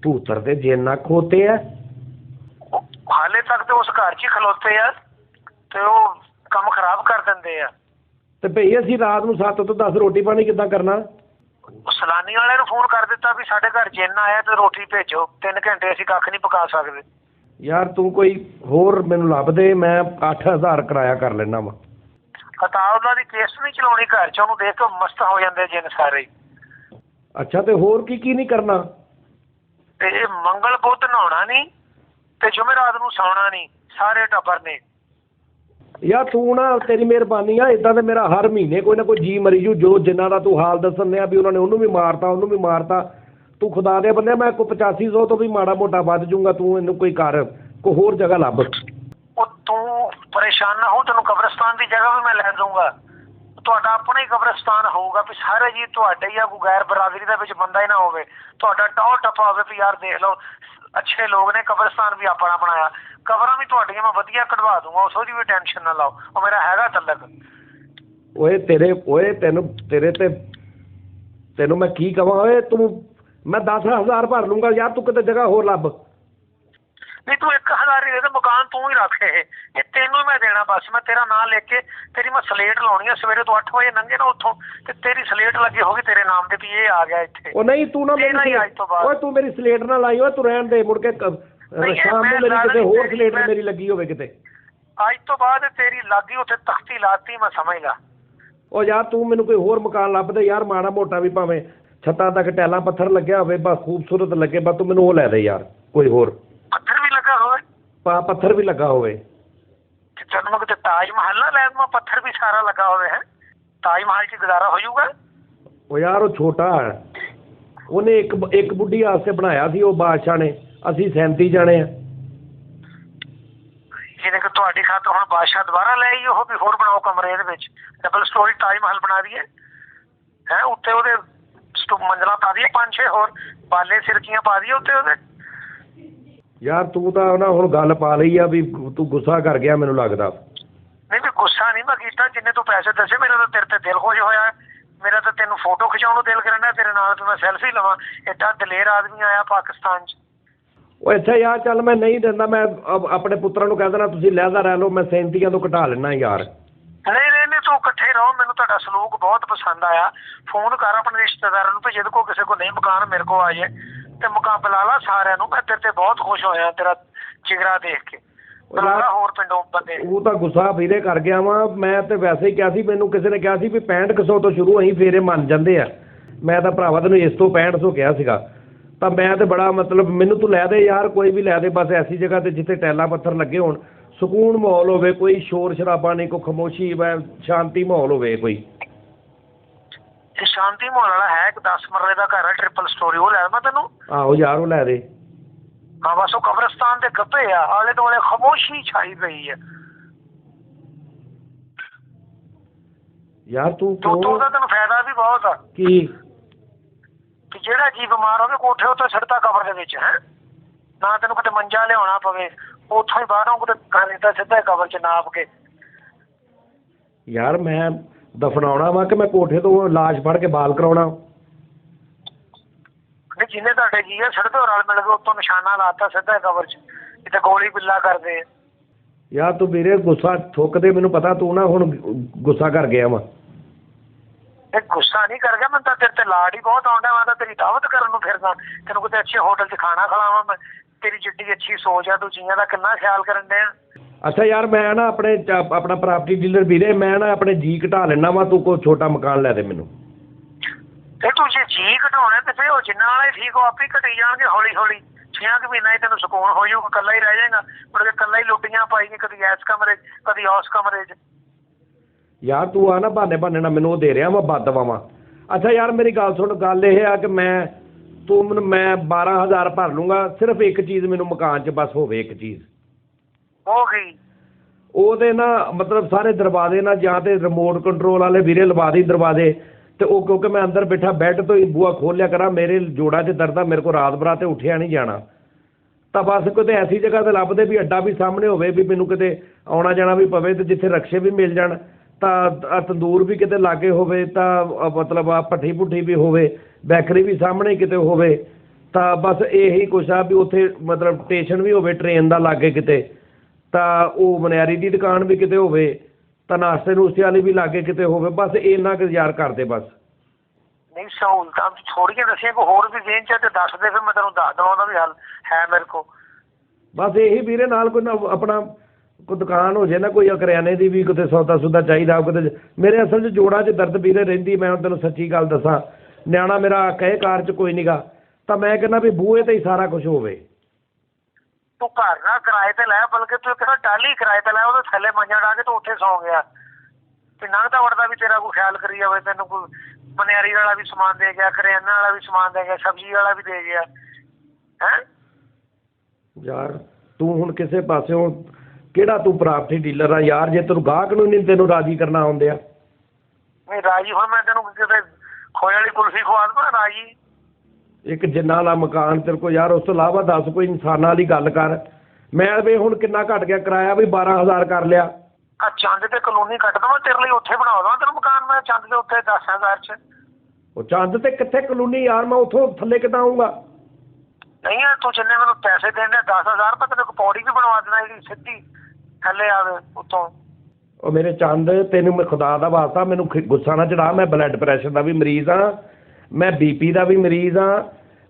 ਭੂਤਰਦੇ ਜਿੰਨਾ ਖੋਤੇ ਆ? ਹਾਲੇ ਤੱਕ ਤੇ ਉਸ ਘਰ 'ਚ ਹੀ ਖਲੋਤੇ ਆ ਤੇ ਉਹ ਕੰਮ ਖਰਾਬ ਕਰ ਦਿੰਦੇ ਆ। ਤੇ ਭਈ ਅਸੀਂ ਰਾਤ ਨੂੰ 7 ਤੋਂ 10 ਰੋਟੀ ਪਾਣੀ ਕਿੱਦਾਂ ਕਰਨਾ? ਸਲਾਨੀ ਵਾਲਿਆਂ ਨੂੰ ਫੋਨ ਕਰ ਦਿੱਤਾ ਵੀ ਸਾਡੇ ਘਰ ਜਿੰਨ ਆਇਆ ਤੇ ਰੋਟੀ ਭੇਜੋ, 3 ਘੰਟੇ ਅਸੀਂ ਕੱਖ ਨਹੀਂ ਪਕਾ ਸਕਦੇ। ਯਾਰ ਤੂੰ ਕੋਈ ਹੋਰ ਮੈਨੂੰ ਲੱਭ ਦੇ, ਮੈਂ 8,000 ਕਿਰਾਇਆ ਕਰ ਲੈਣਾ ਵਾ। ਉਹਨਾਂ ਦੀ ਕੇਸ ਨਹੀਂ ਚਲਾਉਣੀ ਘਰ 'ਚ, ਉਹਨੂੰ ਦੇਖ ਕੇ ਮਸਤ ਹੋ ਜਾਂਦੇ ਜਿੰਨ ਸਾਰੇ ਹੀ। ਅੱਛਾ, ਤੇ ਹੋਰ ਕੀ ਨਹੀਂ ਕਰਨਾ? ਤੇ ਇਹ ਮੰਗਲ ਬੁੱਧ ਨਹਾਉਣਾ ਨਹੀਂ ਤੇ ਜੁਮੇਰਾਤ ਨੂੰ ਸੌਣਾ ਨਹੀਂ, ਸਾਰੇ ਟੱਬਰ ਨੇ। ਯਾਰ ਤੂੰ ਨਾ, ਤੇਰੀ ਮਿਹਰਬਾਨੀ ਆ, ਇਦਾਂ ਤੇ ਮੇਰਾ ਹਰ ਮਹੀਨੇ ਕੋਈ ਨਾ ਕੋਈ ਜੀ ਮਰੀ ਜੂ, ਜੋ ਜਿੰਨਾਂ ਦਾ ਤੂੰ ਹਾਲ ਦੱਸਣ ਡਿਆ ਵੀ ਉਹਨਾਂ ਨੇ ਉਹਨੂੰ ਵੀ ਮਾਰਤਾ। ਤੂੰ ਖੁਦਾ ਦੇ ਬੰਦੇ, ਮੈਂ ਕੋਈ 8500 ਤੋਂ ਵੀ ਮਾੜਾ ਮੋਟਾ ਵੱਧ ਜੂੰਗਾ, ਤੂੰ ਇਹਨੂੰ ਕੋਈ ਕਰ, ਕੋਈ ਹੋਰ ਜਗ੍ਹਾ ਲੱਭ। ਉਹ ਤੂੰ ਪਰੇਸ਼ਾਨ ਨਾ ਹੋ, ਤੈਨੂੰ ਕਬਰਸਤਾਨ ਦੀ ਜਗ੍ਹਾ ਵੀ ਮੈਂ ਲੈ ਦੂੰਗਾ। ਤੁਹਾਡਾ ਆਪਣਾ ਹੀ ਕਬਰਸਤਾਨ ਹੋਊਗਾ ਵੀ ਸਾਰੇ ਜੀ ਤੁਹਾਡੇ ਹੀ ਆ, ਕੋਈ ਗੈਰ ਬਰਾਦਰੀ ਦੇ ਵਿੱਚ ਬੰਦਾ ਹੀ ਨਾ ਹੋਵੇ। ਤੁਹਾਡਾ ਟੌਰ ਟੱਪਾ ਹੋਵੇ ਵੀ ਯਾਰ ਦੇਖ ਲਓ ਅੱਛੇ ਲੋਕ ਨੇ, ਕਬਰਸਤਾਨ ਵੀ ਆਪਣਾ ਬਣਾਇਆ। ਕਬਰਾਂ ਵੀ ਤੁਹਾਡੀਆਂ ਮੈਂ ਵਧੀਆ ਕਢਵਾ ਦੂੰਗਾ, ਉਸ ਦੀ ਵੀ ਟੈਨਸ਼ਨ ਨਾ ਲਾਓ, ਉਹ ਮੇਰਾ ਹੈਗਾ ਤਲਕ। ਤੈਨੂੰ ਮੈਂ ਕੀ ਕਵਾਂ ਓਏ? ਤੂੰ ਮੈਂ 10,000 ਭਰ ਲੂੰਗਾ ਯਾਰ, ਤੂੰ ਕਿਤੇ ਜਗ੍ਹਾ ਹੋਰ ਲੱਭ। ਨਹੀਂ ਤੂੰ 1,000 ਹੀ ਦੇ ਦੇ, ਮਕਾਨ ਤੂੰ ਹੀ ਰੱਖ। ਇਹ ਤੈਨੂੰ ਹੀ ਮੈਂ ਦੇਣਾ, ਬਸ ਮੈਂ ਤੇਰਾ ਨਾਂ ਲਿਖ ਕੇ ਤੇਰੀ ਮੈਂ ਸਲੇਟ ਲਾਉਣੀ ਆ। ਸਵੇਰੇ ਤੂੰ 8 ਵਜੇ ਲੰਘੇ ਨਾ ਉੱਥੋਂ ਤੇ ਤੇਰੀ ਸਲੇਟ ਲੱਗੀ ਹੋਗੀ ਤੇਰੇ ਨਾਮ ਤੇ ਵੀ ਇਹ ਆ ਗਿਆ ਇੱਥੇ। ਉਹ ਨਹੀਂ, ਤੂੰ ਨਾ ਓਏ ਤੂੰ ਮੇਰੀ ਸਲੇਟ ਨਾ ਲਾਈ ਓਏ, ਤੂੰ ਰਹਿਣ ਦੇ। ਮੁੜ ਕੇ ਸ਼ਾਮ ਨੂੰ ਮੇਰੀ ਕਿਤੇ ਹੋਰ ਸਲੇਟ ਮੇਰੀ ਲੱਗੀ ਹੋਵੇ ਕਿਤੇ। ਅੱਜ ਤੋਂ ਬਾਅਦ ਤੇਰੀ ਲਾਗੀ ਉੱਥੇ ਤਖਤੀ ਲਾਤੀ, ਮੈਂ ਸਮਝ ਲਾ। ਉਹ ਯਾਰ ਤੂੰ ਮੈਨੂੰ ਕੋਈ ਹੋਰ ਮਕਾਨ ਲੱਭ ਦੇ ਯਾਰ, ਮਾੜਾ ਮੋਟਾ ਵੀ, ਭਾਵੇਂ ਛੱਤਾਂ ਤੱਕ ਟੈਲਾਂ ਪੱਥਰ ਲੱਗਿਆ ਹੋਵੇ, ਬਸ ਖੂਬਸੂਰਤ ਲੱਗੇ, ਬਸ ਤੂੰ ਮੈਨੂੰ ਉਹ ਲੈ ਦੇ ਯਾਰ ਕੋਈ ਹੋਰ। ਪੱਥਰ ਵੀ ਲੱਗਾ ਹੋਵੇ? ਪੱਥਰ ਵੀ ਲੱਗਾ ਹੋਵੇ। ਤੈਨੂੰ ਮੈਂ ਕਿਤੇ ਤਾਜ ਮਹਿਲ ਨਾ ਲੈ ਦਵਾਂ, ਪੱਥਰ ਵੀ ਸਾਰਾ ਲੱਗਾ ਹੋਵੇ। ਹੈ ਤਾਜ ਮਹਿਲ 'ਚ ਗੁਜ਼ਾਰਾ ਹੋ ਜਾਊਗਾ? ਉਹ ਯਾਰ ਉਹ ਛੋਟਾ ਹੈ, ਉਹਨੇ ਇੱਕ ਬੁੱਢੀ ਵਾਸਤੇ ਬਣਾਇਆ ਸੀ ਉਹ ਬਾਦਸ਼ਾਹ ਨੇ, ਅਸੀਂ 37 ਜਾਣੇ ਆ। ਜਿਹਨੇ ਕਿ ਤੁਹਾਡੀ ਖਾਤਰ ਹੁਣ ਬਾਦਸ਼ਾਹ ਦੁਬਾਰਾ ਲੈ ਆਈ ਉਹ ਵੀ ਹੋਰ ਬਣਾਓ ਕਮਰੇ ਇਹਦੇ ਵਿੱਚ, ਡਬਲ ਸਟੋਰੀ ਤਾਜ ਮਹਿਲ ਬਣਾ ਦਈਏ। ਹੈ ਉੱਤੇ ਉਹਦੇ ਮੰਜ਼ਲਾਂ ਪਾ ਦਈਏ 5-6 ਹੋਰ, ਬਾਲੇ ਸਿਰਕੀਆਂ ਪਾ ਦਈਏ ਉੱਤੇ ਉਹਦੇ। ਯਾਰ ਤੂੰ ਤਾਂ ਨਾ ਹੁਣ ਗੱਲ ਪਾ ਲਈ ਆ ਵੀ ਤੂੰ ਗੁੱਸਾ ਕਰ ਗਿਆ ਮੈਨੂੰ ਲੱਗਦਾ। ਨਹੀਂ ਵੀ ਗੁੱਸਾ ਨਹੀਂ ਮੈਂ ਕੀਤਾ, ਜਿੰਨੇ ਤੂੰ ਪੈਸੇ ਦੱਸੇ ਮੇਰਾ ਤਾਂ ਤੇਰੇ ਤੇ ਦਿਲ ਖੁਸ਼ ਹੋਇਆ। ਮੇਰਾ ਤਾਂ ਤੈਨੂੰ ਫੋਟੋ ਖਿਚਾਉਣ ਨੂੰ ਦਿਲ ਕਰਨਾ ਤੇਰੇ ਨਾਲ, ਤੇ ਮੈਂ ਸੈਲਫੀ ਲਵਾਂ। ਐਡਾ ਦਲੇਰ ਆਦਮੀ ਆਇਆ ਪਾਕਿਸਤਾਨ 'ਚ। ਉਹ ਅੱਛਾ ਯਾਰ ਚੱਲ ਮੈਂ ਨਹੀਂ ਦਿੰਦਾ, ਮੈਂ ਆਪਣੇ ਪੁੱਤਰਾਂ ਨੂੰ ਕਹਿ ਦੇਣਾ ਤੁਸੀਂ ਲਹਿਦਾ ਰਹਿ ਲਓ, ਮੈਂ 37 ਤੋਂ ਘਟਾ ਲੈਣਾ ਯਾਰ। ਨਹੀਂ ਤੂੰ ਇਕੱਠੇ ਰਹੋ, ਮੈਨੂੰ ਤੁਹਾਡਾ ਸਲੂਕ ਬਹੁਤ ਪਸੰਦ ਆਇਆ। ਫੋਨ ਕਰ ਆਪਣੇ ਰਿਸ਼ਤੇਦਾਰਾਂ ਨੂੰ ਵੀ ਜਿਹਦੇ ਕੋਲ ਕਿਸੇ ਕੋਲ ਨਹੀਂ ਮਕਾਨ ਮੇਰੇ ਕੋਲ ਆ ਜਾਏ ਤੇ ਮੁਕਾਬਲਾ ਲਾ ਸਾਰਿਆਂ ਨੂੰ। ਮੈਂ ਤੇਰੇ ਤੇ ਬਹੁਤ ਖੁਸ਼ ਹੋਇਆ ਤੇਰਾ ਜਿਗਰਾ ਦੇਖ ਕੇ। ਹੋਰ ਪਿੰਡੋਂ ਬੰਦੇ ਉਹ ਤਾਂ ਗੁੱਸਾ ਵੀਰੇ ਕਰ ਗਿਆ ਵਾ। ਮੈਂ ਤੇ ਵੈਸੇ ਹੀ ਕਿਹਾ ਸੀ, ਮੈਨੂੰ ਕਿਸੇ ਨੇ ਕਿਹਾ ਸੀ ਵੀ 6500 ਤੋਂ ਸ਼ੁਰੂ ਅਸੀਂ ਫੇਰੇ ਮੰਨ ਜਾਂਦੇ ਆ। ਮੈਂ ਤਾਂ ਭਰਾਵਾ ਤੈਨੂੰ ਇਸ ਤੋਂ 6500 ਕਿਹਾ ਸੀਗਾ, ਤਾਂ ਮੈਂ ਤੇ ਬੜਾ ਮਤਲਬ ਮੈਨੂੰ ਤੂੰ ਲੈ ਦੇ ਯਾਰ, ਕੋਈ ਵੀ ਲੈ ਦੇ, ਬਸ ਐਸੀ ਜਗ੍ਹਾ ਤੇ ਜਿੱਥੇ ਟੈਲਾਂ ਪੱਥਰ ਲੱਗੇ ਹੋਣ, ਸਕੂਨ ਮਾਹੌਲ ਹੋਵੇ, ਕੋਈ ਸ਼ੋਰ ਸ਼ਰਾਬਾ ਨਹੀਂ, ਕੋਈ ਖਾਮੋਸ਼ੀ, ਸ਼ਾਂਤੀ ਮਾਹੌਲ ਹੋਵੇ ਕੋਈ। ਇਹ ਸ਼ਾਂਤੀ ਮਾਹੌਲ ਵਾਲਾ ਹੈ, ਇੱਕ 10 ਮਰਲੇ ਦਾ ਘਰ ਹੈ, ਟ੍ਰਿਪਲ ਸਟੋਰੀ, ਉਹ ਲੈ ਮੈਂ ਤੈਨੂੰ। ਆਹੋ ਯਾਰ ਉਹ ਲੈ ਦੇ। ਹਾਂ ਬਸ ਉਹ ਕਬਰਸਤਾਨ ਦੇ ਗੱਭੇ ਆ, ਆਲੇ ਦੁਆਲੇ ਖਾਮੋਸ਼ੀ ਛਾਈ ਪਈ ਹੈ। ਯਾਰ ਤੂੰ ਤੂੰ ਤਾਂ ਤੈਨੂੰ ਫਾਇਦਾ ਵੀ ਬਹੁਤ ਆ ਕੀ ਕਿ ਜਿਹੜਾ ਜੀ ਬਿਮਾਰ ਹੋਵੇ ਕੋਠੇ ਉੱਤੇ ਸਿੱਟਦਾ ਕਬਰ ਦੇ ਵਿੱਚ ਹੈ ਨਾ ਤੈਨੂੰ ਕਿਤੇ ਮੰਜਾ ਲਿਆਉਣਾ ਪਵੇ ਉੱਥੋਂ ਹੀ ਬਾਹਰੋਂ ਕਿਤੇ ਕਰ ਦਿੱਤਾ ਸਿੱਧਾ ਕਬਰ 'ਚ ਨਾਪ ਕੇ। ਯਾਰ ਮੈਂ ਦਫਨਾਉਣਾ ਵਾ ਕਿ ਮੈਂ ਕੋਠੇ ਤੋਂ ਲਾਸ਼ ਫੜ ਕੇ ਬਾਲ ਕਰਾਉਣਾ? ਨਹੀਂ ਜਿਹਨੇ ਤੁਹਾਡੇ ਜੀ ਆ ਸਿੱਟ ਦੋ ਰਲ ਮਿਲ ਕੇ ਉੱਤੋਂ ਨਿਸ਼ਾਨਾ ਲਾਤਾ ਸਿੱਧਾ ਕਬਰ 'ਚ ਜਿੱਥੇ ਗੋਲੀ ਬਿੱਲਾ ਕਰਦੇ ਆ। ਯਾਰ ਤੂੰ ਵੀਰੇ ਗੁੱਸਾ ਥੁੱਕ ਦੇ, ਮੈਨੂੰ ਪਤਾ ਤੂੰ ਨਾ ਹੁਣ ਗੁੱਸਾ ਕਰ ਗਿਆ ਵਾ। ਇਹ ਗੁੱਸਾ ਨਹੀਂ ਕਰ ਗਿਆ, ਮੈਨੂੰ ਤਾਂ ਤੇਰੇ ਤੇ ਲਾਡ ਹੀ ਬਹੁਤ ਆਉਂਦਾ। ਮੈਂ ਤਾਂ ਤੇਰੀ ਦਾਵਤ ਕਰਨ ਨੂੰ ਫਿਰਦਾ, ਤੈਨੂੰ ਕਿਤੇ ਅੱਛੇ ਹੋਟਲ 'ਚ ਖਾਣਾ ਖਿਲਾਵਾਂ ਮੈਂ। ਤੇਰੀ ਜਿੱਡੀ ਅੱਛੀ ਸੋਚ ਆ, ਤੂੰ ਜੀਆਂ ਦਾ ਕਿੰਨਾ ਖਿਆਲ ਕਰਨ ਡਿਆ। ਅੱਛਾ ਯਾਰ ਮੈਂ ਨਾ ਆਪਣਾ ਪ੍ਰਾਪਰਟੀ ਡੀਲਰ ਵੀਰੇ, ਮੈਂ ਨਾ ਆਪਣੇ ਜੀ ਘਟਾ ਲੈਣਾ ਵਾ, ਤੂੰ ਕੋਈ ਛੋਟਾ ਮਕਾਨ ਲੈ ਦੇ ਮੈਨੂੰ। ਤੇ ਤੂੰ ਜੇ ਜੀ ਘਟਾਉਣਾ ਤੇ ਫਿਰ ਉਹ ਜਿੰਨਾ ਵਾਲੇ ਠੀਕ, ਉਹ ਆਪੇ ਘਟੀ ਜਾਣਗੇ ਹੌਲੀ ਹੌਲੀ। 6 ਕੁ ਮਹੀਨਾ ਹੀ ਤੈਨੂੰ ਸਕੂਨ ਹੋ ਜਾਊਗਾ, ਇਕੱਲਾ ਹੀ ਰਹਿ ਜਾਏਗਾ। ਮੁੜ ਕੇ ਇਕੱਲਾ ਹੀ ਲੁੱਟੀਆਂ ਪਾਈਆਂ, ਕਦੀ ਇਸ ਕਮਰੇ 'ਚ ਕਦੀ ਉਸ ਕਮਰੇ 'ਚ। ਯਾਰ ਤੂੰ ਆ ਨਾ ਬਹਾਨੇ ਨਾਲ ਮੈਨੂੰ ਉਹ ਦੇ ਰਿਹਾ ਵਾ ਬਦਦੁਆਵਾਂ। ਅੱਛਾ ਯਾਰ ਮੇਰੀ ਗੱਲ ਸੁਣ, ਗੱਲ ਇਹ ਆ ਕਿ ਮੈਂ 12,000 ਭਰ ਲੂੰਗਾ, ਸਿਰਫ ਇੱਕ ਚੀਜ਼ ਮੈਨੂੰ ਮਕਾਨ 'ਚ ਬਸ ਹੋਵੇ, ਇੱਕ ਚੀਜ਼। ਹੋ ਗਈ ਉਹਦੇ ਨਾ ਮਤਲਬ ਸਾਰੇ ਦਰਵਾਜ਼ੇ ਨਾ ਜਾਂ ਤੇ ਰਿਮੋਟ ਕੰਟਰੋਲ ਵਾਲੇ ਵੀਰੇ ਲਵਾ ਦੀ ਦਰਵਾਜ਼ੇ, ਤੇ ਉਹ ਕਿਉਂਕਿ ਮੈਂ ਅੰਦਰ ਬੈਠਾ ਬੈੱਡ ਤੋਂ ਹੀ ਬੂਹਾ ਖੋਲ੍ਹ ਕਰਾਂ, ਮੇਰੇ ਜੋੜਾਂ 'ਚ ਦਰਦ ਆ, ਮੇਰੇ ਕੋਲ ਰਾਤ ਬਰਾਤੇ ਉੱਠਿਆ ਨਹੀਂ ਜਾਣਾ। ਤਾਂ ਬਸ ਕਿਤੇ ਐਸੀ ਜਗ੍ਹਾ 'ਤੇ ਲੱਭਦੇ ਵੀ ਅੱਡਾ ਵੀ ਸਾਹਮਣੇ ਹੋਵੇ, ਵੀ ਮੈਨੂੰ ਕਿਤੇ ਆਉਣਾ ਜਾਣਾ ਵੀ ਪਵੇ, ਤੇ ਜਿੱਥੇ ਰਕਸ਼ੇ ਵੀ ਮਿਲ ਜਾਣ, ਤਾਂ ਤੰਦੂਰ ਵੀ ਕਿਤੇ ਲਾਗੇ ਹੋਵੇ, ਤਾਂ ਮਤਲਬ ਆ ਭੱਠੀ ਭੁੱਠੀ ਵੀ ਹੋਵੇ, ਬੈਕਰੀ ਵੀ ਸਾਹਮਣੇ ਕਿਤੇ ਹੋਵੇ। ਤਾਂ ਬਸ ਇਹੀ ਕੁਛ ਆ ਵੀ ਉੱਥੇ ਮਤਲਬ ਸਟੇਸ਼ਨ ਵੀ ਹੋਵੇ ਟ੍ਰੇਨ ਦਾ ਲਾਗੇ ਕਿਤੇ, ਤਾਂ ਉਹ ਮਨਿਆਰੀ ਦੀ ਦੁਕਾਨ ਵੀ ਕਿਤੇ ਹੋਵੇ, ਤਾਂ ਨਾਸ਼ਤੇ ਨੂਸ਼ਤੇ ਵਾਲੀ ਵੀ ਲਾਗੇ ਕਿਤੇ ਹੋਵੇ। ਬਸ ਇੰਨਾ ਕੁ ਯਾਰ ਕਰਦੇ ਬਸ। ਨਹੀਂ ਸਹੂਲਤਾਂ ਥੋੜ੍ਹੀਆਂ ਦੱਸੀਆਂ, ਕੋਈ ਹੋਰ ਵੀ ਦੇਣ 'ਚ ਤੇ ਦੱਸ ਦੇ, ਫਿਰ ਮੈਂ ਤੈਨੂੰ ਦੱਸ ਦੇਵਾਂ ਉਹਦਾ ਵੀ ਹੱਲ ਹੈ ਮੇਰੇ ਕੋਲ। ਬਸ ਇਹੀ ਵੀਰੇ ਨਾਲ ਕੋਈ ਨਾ ਆਪਣਾ ਕੋਈ ਦੁਕਾਨ ਹੋ ਜੇ ਨਾ, ਕੋਈ ਕਰਿਆਨੇ ਦੀ ਵੀ, ਕਿਤੇ ਸੌਦਾ ਸੁਦਾ ਚਾਹੀਦਾ ਕਿਤੇ। ਮੇਰੇ ਅਸਲ 'ਚ ਜੋੜਾਂ 'ਚ ਦਰਦ ਵੀਰੇ ਰਹਿੰਦੀ, ਮੈਂ ਤੈਨੂੰ ਸੱਚੀ ਗੱਲ ਦੱਸਾਂ। ਨਿਆਣਾ ਮੇਰਾ ਕਹੇ ਕਾਰ 'ਚ ਕੋਈ ਨੀਗਾ, ਤਾਂ ਮੈਂ ਕਹਿੰਦਾ ਵੀ ਬੂਹੇ 'ਤੇ ਹੀ ਸਾਰਾ ਕੁਝ ਹੋਵੇ। ਤੂੰ ਘਰ ਨਾ ਕਿਰਾਏ ਤੇ ਲੈ, ਬਲਕਿ ਤੂੰ ਕਿਹੜਾ ਟਾਲੀ ਕਿਰਾਏ ਤੇ ਲੈ, ਉਹਦੇ ਥੱਲੇ ਮੰਜਾ ਡਾ ਕੇ ਤੂੰ ਉੱਥੇ ਸੌਂ ਗਿਆ। ਤੇ ਲੰਘਦਾ ਵੜਦਾ ਵੀ ਤੇਰਾ ਕੋਈ ਖਿਆਲ ਕਰੀ ਜਾਵੇ, ਤੈਨੂੰ ਕੋਈ ਮਨਿਆਰੀ ਵਾਲਾ ਵੀ ਸਮਾਨ ਦੇ ਗਿਆ, ਕਰਿਆਨਾ ਵਾਲਾ ਵੀ ਸਮਾਨ ਦੇ ਗਿਆ, ਸਬਜ਼ੀ ਵਾਲਾ ਵੀ ਦੇ ਗਿਆ। ਹੈਂ ਯਾਰ ਤੂੰ ਹੁਣ ਕਿਸੇ ਪਾਸਿਓਂ ਕਿਹੜਾ ਤੂੰ ਪ੍ਰਾਪਰਟੀ ਡੀਲਰ ਆ ਯਾਰ, ਜੇ ਤੈਨੂੰ ਗਾਹਕ ਨੂੰ ਨਹੀਂ ਤੈਨੂੰ ਰਾਜ਼ੀ ਕਰਨਾ ਆਉਂਦੇ ਆ। ਨਹੀਂ ਰਾਜੀ ਹੁਣ ਮੈਂ ਤੈਨੂੰ ਕਿਤੇ ਖੋਏ ਵਾਲੀ ਕੁਲਫੀ ਖਵਾ ਦਵਾਂ ਰਾਜੀ। ਇੱਕ ਜਿੰਨਾ ਵਾਲਾ ਮਕਾਨ ਤੇਰੇ ਕੋਲ ਯਾਰ, ਉਸ ਤੋਂ ਇਲਾਵਾ ਦੱਸ ਕੋਈ ਇਨਸਾਨਾਂ ਵਾਲੀ ਗੱਲ ਕਰ। ਮੈਂ ਵੀ ਹੁਣ ਕਿੰਨਾ ਘਟ ਗਿਆ ਕਿਰਾਇਆ, ਵੀ 12,000 ਕਰ ਲਿਆ। ਆ ਚੰਦ ਤੇ ਕਲੋਨੀ ਕੱਟ ਦਵਾਂ ਤੇਰੇ ਲਈ, ਉੱਥੇ ਬਣਾ ਦਵਾਂ ਤੈਨੂੰ ਮਕਾਨ ਮੈਂ ਚੰਦ ਦੇ ਉੱਤੇ 10,000 'ਚ। ਉਹ ਚੰਦ ਤੇ ਕਿੱਥੇ ਕਲੋਨੀ ਯਾਰ, ਮੈਂ ਉੱਥੋਂ ਥੱਲੇ ਕਿੱਦਾਂ ਆਊਂਗਾ? ਨਹੀਂ ਯਾਰ ਤੂੰ ਜਿੰਨੇ ਮੈਨੂੰ ਪੈਸੇ ਦੇਣੇ 10,000 ਪਰ ਤੈਨੂੰ ਪੌੜੀ ਵੀ ਬਣਵਾ ਦੇਣਾ ਜਿਹੜੀ ਸਿੱਧੀ ਥੱਲੇ ਆਵੇ ਉੱਤੋਂ। ਉਹ ਮੇਰੇ ਚੰਦ, ਤੈਨੂੰ ਮੈਂ ਖੁਦਾ ਦਾ ਵਾਸਤਾ ਮੈਨੂੰ ਗੁੱਸਾ ਨਾ ਚੜਾ। ਮੈਂ ਬਲੱਡ ਪ੍ਰੈਸ਼ਰ ਦਾ ਵੀ ਮਰੀਜ਼ ਹਾਂ, ਮੈਂ BP ਦਾ ਵੀ ਮਰੀਜ਼ ਹਾਂ,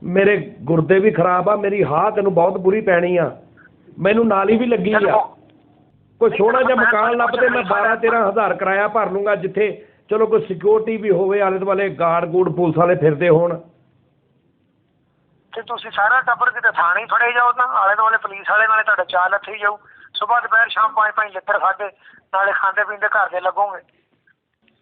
ਮੇਰੇ ਗੁਰਦੇ ਵੀ ਖਰਾਬ ਆ, ਮੇਰੀ ਹਾਂ ਤੈਨੂੰ ਬਹੁਤ ਬੁਰੀ ਪੈਣੀ ਆ, ਮੈਨੂੰ ਨਾਲੀ ਵੀ ਲੱਗੀ ਆ। ਕੋਈ ਸੋਹਣਾ ਜਿਹਾ ਮਕਾਨ ਲੱਭਦੇ, ਮੈਂ 12-13,000 ਕਿਰਾਇਆ ਭਰ ਲੂੰਗਾ, ਜਿੱਥੇ ਚਲੋ ਕੋਈ ਸਿਕਿਉਰਿਟੀ ਵੀ ਹੋਵੇ, ਆਲੇ ਦੁਆਲੇ ਗਾਰਡ ਗੂਡ ਪੁਲਿਸ ਵਾਲੇ ਫਿਰਦੇ ਹੋਣ। ਤੇ ਤੁਸੀਂ ਸਾਰਾ ਟੱਬਰ ਕਿਤੇ ਥਾਣੇ ਹੀ ਫੜੇ ਜਾਓ, ਤਾਂ ਆਲੇ ਦੁਆਲੇ ਪੁਲਿਸ ਵਾਲੇ ਨਾਲੇ ਤੁਹਾਡਾ ਚਾਲ ਇੱਥੇ ਹੀ ਜਾਊ। ਸੁਬਾਹ ਦੁਪਹਿਰ ਸ਼ਾਮ 5-5 ਲੀਟਰ ਖਾਦੇ, ਨਾਲੇ ਖਾਂਦੇ ਪੀਂਦੇ ਘਰ ਦੇ ਲੱਗੋਗੇ।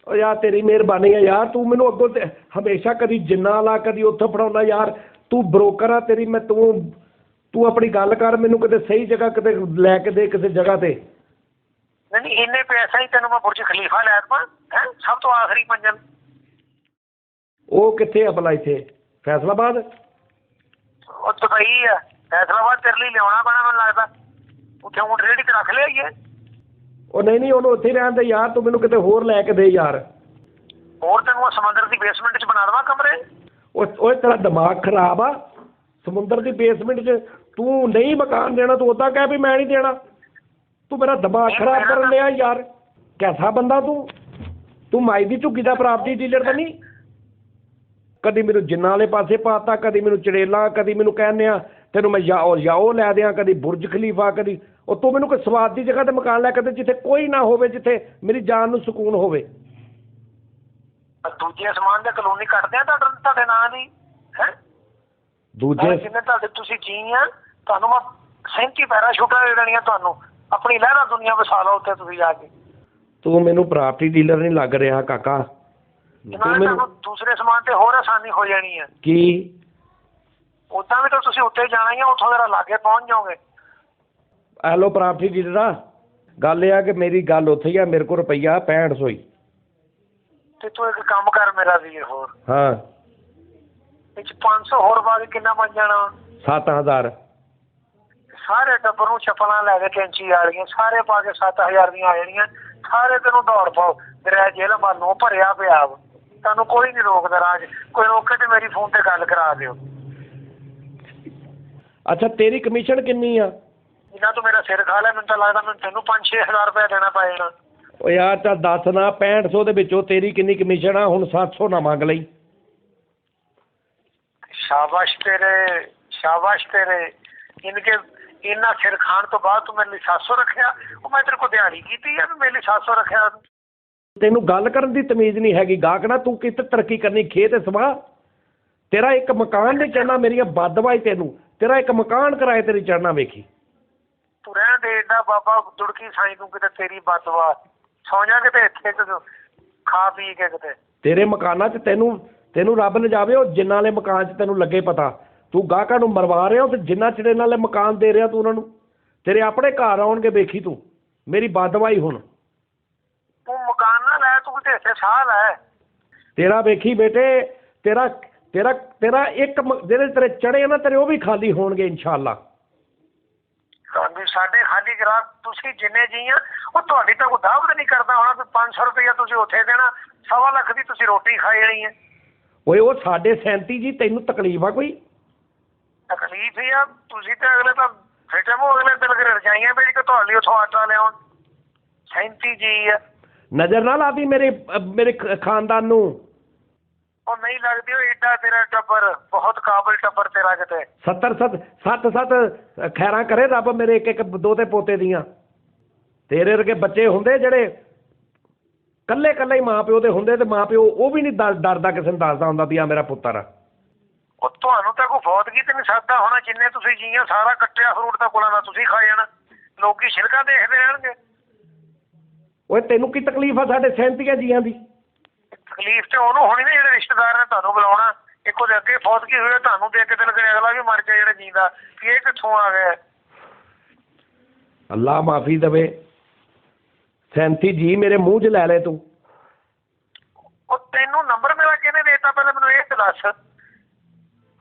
ਉਹ ਯਾਰ ਤੇਰੀ ਮਿਹਰਬਾਨੀ ਆ ਯਾਰ, ਤੂੰ ਮੈਨੂੰ ਅੱਗੋਂ ਤੇ ਹਮੇਸ਼ਾ ਕਦੀ ਜਿੰਨਾ ਲਾ ਕਦੀ ਉੱਥੋਂ ਫੜਾਉਂਦਾ ਯਾਰ। ਤੂੰ ਬਰੋਕਰ ਆ, ਤੇਰੀ ਮੈਂ ਤੂੰ ਆਪਣੀ ਗੱਲ ਕਰ, ਮੈਨੂੰ ਕਿਤੇ ਸਹੀ ਜਗ੍ਹਾ ਕਿਤੇ ਲੈ ਕੇ ਦੇ, ਕਿਸੇ ਜਗ੍ਹਾ ਤੇ। ਨਹੀਂ ਇੰਨੇ ਪੈਸਾ ਹੀ ਤੈਨੂੰ ਮੈਂ ਬੁਰਜ ਖਲੀਫਾ ਲੈ ਦੇਵਾਂ, ਹੈ ਸਭ ਤੋਂ ਆਖਰੀ ਮੰਜ਼ਿਲ। ਉਹ ਕਿੱਥੇ ਆ ਭਲਾ? ਇੱਥੇ ਫੈਸਲਾਬਾਦ? ਉਹ ਦੁਬਈ ਆ, ਫੈਸਲਾਬਾਦ ਤੇਰੇ ਲਈ ਲਿਆਉਣਾ ਪੈਣਾ ਮੈਨੂੰ ਲੱਗਦਾ। ਉੱਥੇ ਊਂਟ ਰੇਹੜੀ ਤੇ ਰੱਖ ਲਿਆਈਏ। ਉਹ ਨਹੀਂ ਉਹਨੂੰ ਉੱਥੇ ਹੀ ਰਹਿਣ ਦੇ ਯਾਰ, ਤੂੰ ਮੈਨੂੰ ਕਿਤੇ ਹੋਰ ਲੈ ਕੇ ਦੇ ਯਾਰ। ਹੋਰ ਤੈਨੂੰ ਸਮੁੰਦਰ ਦੀ ਬੇਸਮੈਂਟ 'ਚ ਬਣਾ ਦੇਵਾਂ ਕਮਰੇ। ਉਹ ਤੇਰਾ ਦਿਮਾਗ ਖਰਾਬ ਆ? ਸਮੁੰਦਰ ਦੀ ਬੇਸਮੈਂਟ 'ਚ ਤੂੰ ਨਹੀਂ ਮਕਾਨ ਦੇਣਾ, ਤੂੰ ਉੱਦਾਂ ਕਹਿ ਵੀ ਮੈਂ ਨਹੀਂ ਦੇਣਾ। ਤੂੰ ਮੇਰਾ ਦਿਮਾਗ ਖਰਾਬ ਕਰਨ ਲਿਆ ਯਾਰ। ਕੈਸਾ ਬੰਦਾ ਤੂੰ ਮਾਈ ਦੀ ਝੁੱਗੀ ਦਾ ਪ੍ਰਾਪਰਟੀ ਡੀਲਰ ਤਾਂ ਨਹੀਂ? ਕਦੀ ਮੈਨੂੰ ਜਿੰਨਾਂ ਵਾਲੇ ਪਾਸੇ ਪਾਤਾ, ਕਦੀ ਮੈਨੂੰ ਚੜੇਲਾ, ਕਦੀ ਮੈਨੂੰ ਕਹਿੰਦੇ ਆ ਤੈਨੂੰ ਮੈਂ ਜਾਓ ਲੈ ਦਿਆਂ, ਕਦੀ ਬੁਰਜ ਖਲੀਫਾ, ਕਦੀ ਉਹ ਤੂੰ ਮੈਨੂੰ ਕੋਈ ਸਵਾਦ ਦੀ ਜਗ੍ਹਾ ਤੇ ਮਕਾਨ ਲੈ ਕੇ ਦੇ, ਜਿੱਥੇ ਕੋਈ ਨਾ ਹੋਵੇ, ਜਿੱਥੇ ਮੇਰੀ ਜਾਨ ਨੂੰ ਸਕੂਨ ਹੋਵੇ। ਦੂਜੇ ਸਮਾਨ ਦੇ ਕਲੋਨੀ ਕੱਟਦੇ ਆ ਤੁਹਾਡੇ ਨਾਂ ਦੀ, ਹੈ ਦੂਜੇ ਜਿੰਨੇ ਤੁਹਾਡੇ ਤੁਸੀਂ ਜੀ ਆ, ਤੁਹਾਨੂੰ ਮੈਂ 37 ਪੈਰਾਸ਼ੂਟਾਂ ਦੇ ਦੇਣੀਆਂ ਤੁਹਾਨੂੰ। ਆਪਣੀ ਲਹਿਰਾ ਦੁਨੀਆ ਵਸਾ ਲਓ ਉੱਥੇ ਤੁਸੀਂ ਜਾ ਕੇ। ਤੂੰ ਮੈਨੂੰ ਪ੍ਰਾਪਰਟੀ ਡੀਲਰ ਨਹੀਂ ਲੱਗ ਰਿਹਾ ਕਾਕਾ। ਤੁਹਾਨੂੰ ਦੂਸਰੇ ਸਮਾਨ ਤੇ ਹੋਰ ਆਸਾਨੀ ਹੋ ਜਾਣੀ ਹੈ। ਕੀ? ਉੱਦਾਂ ਵੀ ਤਾਂ ਤੁਸੀਂ ਉੱਤੇ ਜਾਣਾ ਹੀ ਆ, ਉੱਥੋਂ ਜਰਾ ਲਾਗੇ ਪਹੁੰਚ ਜਾਓਗੇ। ਹੈਲੋ ਪ੍ਰਾਪਰਟੀ ਡੀਲਰ ਆ, ਗੱਲ ਇਹ ਆ ਕਿ ਮੇਰੀ ਗੱਲ ਉੱਥੇ ਹੀ ਆ, ਮੇਰੇ ਕੋਲ ਰੁਪਈਆ 6500 ਹੀ। ਤੇ ਤੂੰ ਇੱਕ ਕੰਮ ਕਰ ਮੇਰਾ ਵੀਰ ਹੋਰ, ਹਾਂ ਇਹ 'ਚ 500 ਹੋਰ ਪਾ ਕੇ ਕਿੰਨਾ ਬਣ ਜਾਣਾ? 7000। ਸਾਰੇ ਟੱਬਰ ਨੂੰ ਚੱਪਲਾਂ ਲੈ ਕੇ ਕੈਂਚੀ ਵਾਲੀਆਂ ਸਾਰੇ ਪਾ ਕੇ 7000 ਦੀਆਂ ਆ ਜਾਣੀਆਂ। ਸਾਰੇ ਤੈਨੂੰ ਦੌੜ ਪਾਓ, ਦਰਿਆ ਜੇਲ੍ਹ ਮਾਨੂੰ ਭਰਿਆ ਪਿਆ ਵਾ। ਤੁਹਾਨੂੰ ਕੋਈ ਨਹੀਂ ਰੋਕਦਾ ਰਾਜ, ਕੋਈ ਰੋਕੇ ਤੇ ਮੇਰੀ ਫੋਨ ਤੇ ਗੱਲ ਕਰਾ ਦਿਓ। ਅੱਛਾ ਤੇਰੀ ਕਮਿਸ਼ਨ ਕਿੰਨੀ ਆ? ਜਿੰਨਾ ਤੂੰ ਮੇਰਾ ਸਿਰ ਖਾ ਲਿਆ ਮੈਨੂੰ ਤਾਂ ਲੱਗਦਾ ਮੈਨੂੰ ਤੈਨੂੰ 5-6 ਹਜ਼ਾਰ ਰੁਪਇਆ ਦੇਣਾ ਪੈ ਜਾਣਾ। ਉਹ ਯਾਰ ਤਾਂ ਦੱਸ ਨਾ 6500 ਦੇ ਵਿੱਚੋਂ ਤੇਰੀ ਕਿੰਨੀ ਕਮਿਸ਼ਨ ਆ? ਹੁਣ 700 ਨਾ ਮੰਗ ਲਈ। ਸ਼ਾਬਾਸ਼ ਤੇਰੇ, ਸ਼ਾਬਾਸ਼ ਤੇਰੇ। ਇਨਕੇ ਇੰਨਾ ਸਿਰ ਖਾਣ ਤੋਂ ਬਾਅਦ ਤੂੰ ਮੇਰੇ ਲਈ 700 ਰੱਖਿਆ? ਉਹ ਮੈਂ ਤੇਰੇ ਕੋਲ ਦਿਹਾੜੀ ਕੀਤੀ ਆ, ਮੇਰੇ ਲਈ 700 ਰੱਖਿਆ। ਤੈਨੂੰ ਗੱਲ ਕਰਨ ਦੀ ਤਮੀਜ਼ ਨਹੀਂ ਹੈਗੀ। ਗਾਹਕ ਨਾ ਤੂੰ ਕਿਤੇ ਤਰੱਕੀ ਕਰਨੀ ਖੇਤ ਸਵਾਹ। ਤੇਰਾ ਇੱਕ ਮਕਾਨ ਨਹੀਂ ਚੜਨਾ, ਮੇਰੀਆਂ ਬਦਦੁਆਵਾਂ ਤੈਨੂੰ। ਤੇਰਾ ਇੱਕ ਮਕਾਨ ਕਿਰਾਏ ਤੇਰੀ ਚੜਨਾ ਵੇਖੀ। ਤੂੰ ਰਹਿਣ ਦੇ ਏਡਾ ਬਾਬਾ ਦੁੜਕੀ ਸਾਈ ਤੂੰ, ਕਿਤੇ ਤੇਰੀ ਬਦਦੁਆ। ਸੌਂ ਜਾ ਕਿਤੇ ਇੱਥੇ ਖਾ ਪੀ ਕੇ ਕਿਤੇ। ਤੇਰੇ ਮਕਾਨਾਂ 'ਚ ਤੈਨੂੰ ਰੱਬ ਲਿਜਾਵੇ ਉਹ ਜਿੰਨਾਂ ਵਾਲੇ ਮਕਾਨ 'ਚ ਤੈਨੂੰ ਲੱਗੇ ਪਤਾ। ਤੂੰ ਗਾਹਕਾਂ ਨੂੰ ਮਰਵਾ ਰਿਹਾ ਤੇ ਜਿੰਨਾ ਚਿਰ ਨਾਲੇ ਮਕਾਨ ਦੇ ਰਿਹਾ ਤੂੰ ਉਹਨਾਂ ਨੂੰ, ਤੇਰੇ ਆਪਣੇ ਘਰ ਆਉਣਗੇ ਵੇਖੀ ਤੂੰ। ਮੇਰੀ ਬਦਦੁਆਈ ਹੁਣ। ਤੂੰ ਮਕਾਨ ਨਾ ਲੈ, ਤੂੰ ਕਿਤੇ ਇੱਥੇ ਸਾਹ ਲੈ। ਤੇਰਾ ਵੇਖੀ ਬੇਟੇ, ਤੇਰਾ ਤੇਰਾ ਤੇਰਾ ਇੱਕ ਜਿਹੜੇ ਤੇਰੇ ਚੜੇ ਨਾ ਤੇਰੇ ਉਹ ਵੀ ਖਾਲੀ ਹੋਣਗੇ ਇਨਸ਼ਾਅੱਲਾ। ਸਾਡੇ ਖਾਲੀ ਕਰਾ। ਤੁਸੀਂ ਜਿੰਨੇ ਜੀ ਆ ਉਹ ਤੁਹਾਡੀ ਤਾਂ ਕੋਈ ਦਾਵਤ ਨਹੀਂ ਕਰਦਾ ਹੋਣਾ ਵੀ 500 ਰੁਪਇਆ ਤੁਸੀਂ ਉੱਥੇ ਦੇਣਾ, 1.25 ਲੱਖ ਦੀ ਤੁਸੀਂ ਰੋਟੀ ਖਾ ਜਾਣੀ ਹੈ। ਓਏ ਉਹ ਸਾਡੇ 37 ਜੀ, ਤੈਨੂੰ ਤਕਲੀਫ ਆ ਕੋਈ? ਤਕਲੀਫ ਹੀ ਆ। ਤੁਸੀਂ ਤੇ ਅਗਲੇ ਤਾਂ ਫਿਟਮ ਹੋ, ਅਗਲੇ ਦਿਲ ਕਰੇ ਰਜਾਈਆਂ ਵੇਚ ਕੇ ਤੁਹਾਡੇ ਲਈ ਉੱਥੋਂ ਆਟਾ ਲਿਆਉਣ। 37 ਜੀ ਆ। ਨਜ਼ਰ ਨਾ ਲਾਦੀ ਮੇਰੇ ਖਾਨਦਾਨ ਨੂੰ। ਉਹ ਨਹੀਂ ਲੱਗਦੀ ਉਹ ਏਡਾ ਤੇਰਾ ਟੱਬਰ, ਬਹੁਤ ਕਾਬਲ ਟੱਬਰ ਤੇਰਾ। ਕਿਤੇ 70 ਖੈਰਾਂ ਕਰੇ ਰੱਬ ਮੇਰੇ ਇੱਕ ਦੋਤੇ ਪੋਤੇ ਦੀਆਂ। ਤੇਰੇ ਵਰਗੇ ਬੱਚੇ ਹੁੰਦੇ ਜਿਹੜੇ ਕੱਲੇ ਕੱਲੇ ਹੀ ਮਾਂ ਪਿਓ ਦੇ ਹੁੰਦੇ, ਤੇ ਮਾਂ ਪਿਓ ਉਹ ਵੀ ਨਹੀਂ ਡਰਦਾ ਕਿਸੇ ਨੂੰ ਦੱਸਦਾ ਹੁੰਦਾ ਵੀ ਆ ਮੇਰਾ ਪੁੱਤਰ ਆ। ਉਹ ਤੁਹਾਨੂੰ ਤਾਂ ਕੋਈ ਫੌਤਗੀ ਤੇ ਨਹੀਂ ਸਕਦਾ ਹੋਣਾ। ਜਿੰਨੇ ਤੁਸੀਂ ਜੀਆਂ ਸਾਰਾ ਕੱਟਿਆ ਫਰੂਟ ਦਾ ਕੋਲਾਂ ਦਾ ਤੁਸੀਂ ਖਾ ਜਾਣਾ। ਲੋਕੀ ਛਿਲਕਾ ਦੇਖਦੇ ਰਹਿਣਗੇ। ਓਏ ਤੈਨੂੰ ਕੀ ਤਕਲੀਫ ਆ ਸਾਡੇ 37 ਜੀਆਂ ਦੀ? ਤਕਲੀਫ ਤੇ ਉਹਨੂੰ ਹੋਣੀ ਨਾ ਜਿਹੜੇ ਰਿਸ਼ਤੇਦਾਰ ਨੇ ਤੁਹਾਨੂੰ ਬੁਲਾਉਣਾ। ਇੱਕ ਉਹਦੇ ਅੱਗੇ ਫੌਤਗੀ ਹੋਈ ਤੁਹਾਨੂੰ ਦੇਖ ਕੇ ਦਿਲ ਕਰੇ ਅਗਲਾ ਵੀ ਮਰ ਗਿਆ ਜਿਹੜਾ ਜੀਂਦਾ, ਕਿ ਇਹ ਕਿੱਥੋਂ ਆ ਗਿਆ। ਅੱਲਾ ਮਾਫੀ ਦੇਵੇ। 37 ਜੀ ਮੇਰੇ ਮੂੰਹ 'ਚ ਲੈ ਲੈ ਤੂੰ। ਉਹ ਤੈਨੂੰ ਨੰਬਰ ਮੇਰਾ ਕਿਹਨੇ ਦੇਤਾ ਪਹਿਲਾਂ ਮੈਨੂੰ ਇਹ ਦੱਸ।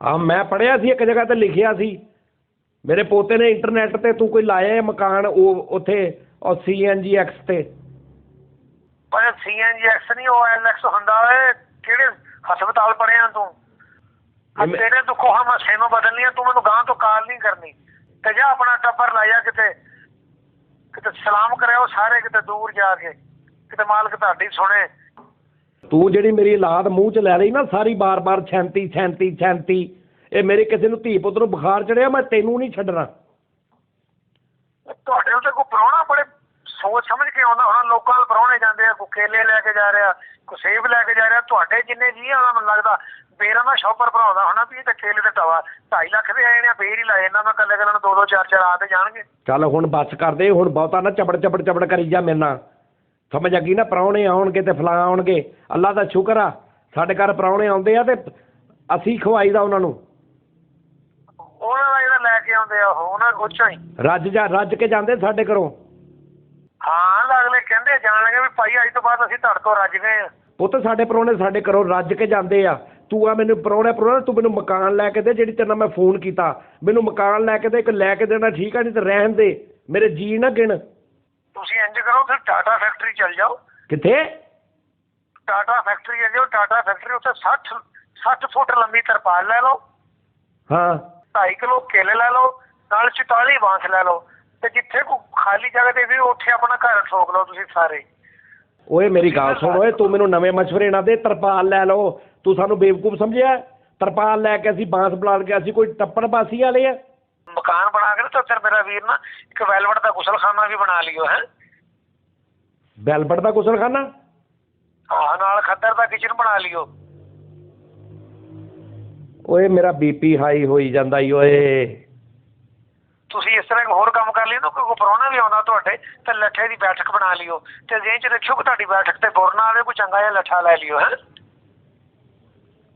ਹਾਂ ਮੈਂ ਪੜ੍ਹਿਆ ਸੀ ਇੱਕ ਜਗ੍ਹਾ ਤੇ ਲਿਖਿਆ ਸੀ, ਮੇਰੇ ਪੋਤੇ ਨੇ ਇੰਟਰਨੈਟ ਤੇ ਤੂੰ ਕੋਈ ਲਾਇਆ ਮਕਾਨ ਉਹ ਉੱਥੇ ਉਹ CNGX ਤੇ। ਪਰ CNGX ਨਹੀਂ, ਉਹ LX ਹੁੰਦਾ ਏ। ਕਿਹੜੇ ਹਸਪਤਾਲ ਪੜ੍ਹਿਆ ਤੂੰ? ਤੇਰੇ ਦੁੱਖੋਂ ਹਮ ਹਸੇ ਨੂੰ ਬਦਲਣੀ ਆ। ਤੂੰ ਮੈਨੂੰ ਗਾਂ ਤੋਂ ਕਾਲ ਨਹੀਂ ਕਰਨੀ ਤੇ ਜਾ ਆਪਣਾ ਟੱਬਰ ਲਾਇਆ ਕਿਤੇ ਸਲਾਮ ਕਰਿਆ ਸਾਰੇ ਕਿਤੇ ਦੂਰ ਜਾ ਕੇ, ਕਿਤੇ ਮਾਲਕ ਤੁਹਾਡੀ ਸੁਣੇ। ਤੂੰ ਜਿਹੜੀ ਮੇਰੀ ਔਲਾਦ ਮੂੰਹ 'ਚ ਲੈ ਲਈ ਨਾ ਸਾਰੀ ਬਾਰ-ਬਾਰ 37 ਇਹ ਮੇਰੇ ਕਿਸੇ ਨੂੰ ਧੀ ਪੁੱਤ ਨੂੰ ਬੁਖਾਰ ਚੜਿਆ ਮੈਂ ਤੈਨੂੰ ਨਹੀਂ ਛੱਡਣਾ। ਤੁਹਾਡੇ ਉੱਤੇ ਕੋਈ ਪ੍ਰਾਹੁਣਾ ਬੜੇ ਸੋਚ ਸਮਝ ਕੇ ਆਉਂਦਾ ਹੋਣਾ। ਲੋਕਾਂ ਦੇ ਪ੍ਰਾਹੁਣੇ ਜਾਂਦੇ ਆ, ਕੋਈ ਕੇਲੇ ਲੈ ਕੇ ਜਾ ਰਿਹਾ, ਕੋਈ ਸੇਬ ਲੈ ਕੇ ਜਾ ਰਿਹਾ। ਤੁਹਾਡੇ ਜਿੰਨੇ ਜੀ ਆ ਮੈਨੂੰ ਲੱਗਦਾ ਬੇਰਾਂ ਦਾ ਸ਼ੌਪਰ ਭਰਾਉਂਦਾ ਹੋਣਾ ਵੀ ਇਹ ਤਾਂ ਕੇਲੇ ਤੇ 2.5 ਲੱਖ ਦੇ ਆਏ ਨੇ, ਬੇਰ ਹੀ ਲਾਏ ਇਹਨਾਂ। ਮੈਂ ਕੱਲੇ ਕੱਲੇ ਨੂੰ 2-2 4-4 ਆ ਤੇ ਜਾਣਗੇ। ਚੱਲ ਹੁਣ ਬੱਸ ਕਰਦੇ, ਹੁਣ ਬਹੁਤਾ ਨਾ ਚਬੜ ਕਰੀ ਜਾ ਮੇਰੇ ਨਾਲ। ਸਮਝ ਆ ਗਈ ਨਾ? ਪ੍ਰਾਹੁਣੇ ਆਉਣਗੇ ਤੇ ਫਲਾਂ ਆਉਣਗੇ। ਅੱਲਾ ਦਾ ਸ਼ੁਕਰ ਆ ਸਾਡੇ ਘਰ ਪ੍ਰਾਹੁਣੇ ਆਉਂਦੇ ਆ ਤੇ ਅਸੀਂ ਖਵਾਈਦਾ ਉਹਨਾਂ ਨੂੰ। ਉਹਨਾਂ ਦਾ ਜਿਹੜਾ ਲੈ ਕੇ ਆਉਂਦੇ ਆ ਉਹਨਾਂ ਉੱਚੋਂ ਹੀ ਰੱਜ ਕੇ ਜਾਂਦੇ ਸਾਡੇ ਘਰੋਂ। ਹਾਂ ਅਗਲੇ ਕਹਿੰਦੇ ਜਾਣਗੇ ਵੀ ਭਾਈ ਅੱਜ ਤੋਂ ਬਾਅਦ ਅਸੀਂ ਤੁਹਾਡੇ ਤੋਂ ਰੱਜ ਗਏ ਆ। ਪੁੱਤ ਸਾਡੇ ਪ੍ਰਾਹੁਣੇ ਸਾਡੇ ਘਰੋਂ ਰੱਜ ਕੇ ਜਾਂਦੇ ਆ। ਤੂੰ ਆ ਮੈਨੂੰ ਪ੍ਰਾਹੁਣਾ ਤੂੰ ਮੈਨੂੰ ਮਕਾਨ ਲੈ ਕੇ ਦੇ। ਜਿਹੜੀ ਤੇਰੇ ਨਾਲ ਮੈਂ ਫੋਨ ਕੀਤਾ ਮੈਨੂੰ ਮਕਾਨ ਲੈ ਕੇ ਦੇ, ਇੱਕ ਲੈ ਕੇ ਦੇਣਾ ਠੀਕ ਆ, ਨਹੀਂ ਤੇ ਰਹਿਣ ਦੇ। ਮੇਰੇ ਜੀ ਨਾ ਗਿਣ। ਤੁਸੀਂ ਇੰਜ ਕਰੋ ਫਿਰ ਟਾਟਾ ਫੈਕਟਰੀ ਚੱਲ ਜਾਓ। ਕਿੱਥੇ? ਟਾਟਾ ਫੈਕਟਰੀ ਹੈ ਜੋ ਟਾਟਾ ਫੈਕਟਰੀ ਉੱਥੇ 60 ਫੁੱਟ ਲੰਬੀ ਤਰਪਾਲ ਲੈ ਲਓ। ਹਾਂ 2.5 ਕਿਲੋ ਕੇਲੇ ਲੈ ਲਓ, ਨਾਲ 44 ਬਾਂਸ ਲੈ ਲਓ, ਤੇ ਜਿੱਥੇ ਕੋਈ ਖਾਲੀ ਜਗ੍ਹਾ ਦੇ ਵੀ ਉੱਥੇ ਆਪਣਾ ਘਰ ਠੋਕ ਲਓ ਤੁਸੀਂ ਸਾਰੇ। ਓਏ ਮੇਰੀ ਗੱਲ ਸੁਣ ਓਏ, ਤੂੰ ਮੈਨੂੰ ਨਵੇਂ ਮਸ਼ਵਰੇ ਨਾ ਦੇ। ਤਰਪਾਲ ਲੈ ਲਓ। ਤੂੰ ਸਾਨੂੰ ਬੇਵਕੂਫ ਸਮਝਿਆ? ਤਰਪਾਲ ਲੈ ਕੇ ਅਸੀਂ ਬਾਂਸ ਬਣਾ ਕੇ ਅਸੀਂ ਕੋਈ ਟੱਪਣ ਬਾਸੀ ਵਾਲੇ ਆ? ਮਕਾਨ ਬਣਾ ਕੇ ਤਾਂ ਮੇਰਾ ਵੀਰ ਨਾ ਇੱਕ ਵੈਲਵਟ ਦਾ ਗੁਸਲਖਾਨਾ ਵੀ ਬਣਾ ਲਿਓ। ਹੈ ਵੈਲਵਟ ਦਾ ਗੁਸਲਖਾਨਾ? ਹਾਂ ਨਾਲ ਖੱਦਰ ਦਾ ਕਿਚਨ ਬਣਾ ਲਿਓ। ਓਏ ਮੇਰਾ BP ਹਾਈ ਹੋਈ ਜਾਂਦਾ ਈ ਓਏ। ਤੁਸੀਂ ਇਸ ਤਰ੍ਹਾਂ ਹੋਰ ਕੰਮ ਕਰ ਲਿਓ ਨਾ, ਕੋਈ ਪ੍ਰਾਹੁਣਾ ਵੀ ਆਉਂਦਾ ਤੁਹਾਡੇ ਤੇ ਲੱਠੇ ਦੀ ਬੈਠਕ ਬਣਾ ਲਿਓ ਤੇ ਜ਼ਿਹਨ 'ਚ ਰੱਖਿਓ ਕਿ ਤੁਹਾਡੀ ਬੈਠਕ ਤੇ ਬੁਰ ਨਾ ਆਵੇ, ਕੋਈ ਚੰਗਾ ਜਿਹਾ ਲੱਠਾ ਲੈ ਲਿਓ। ਹੈ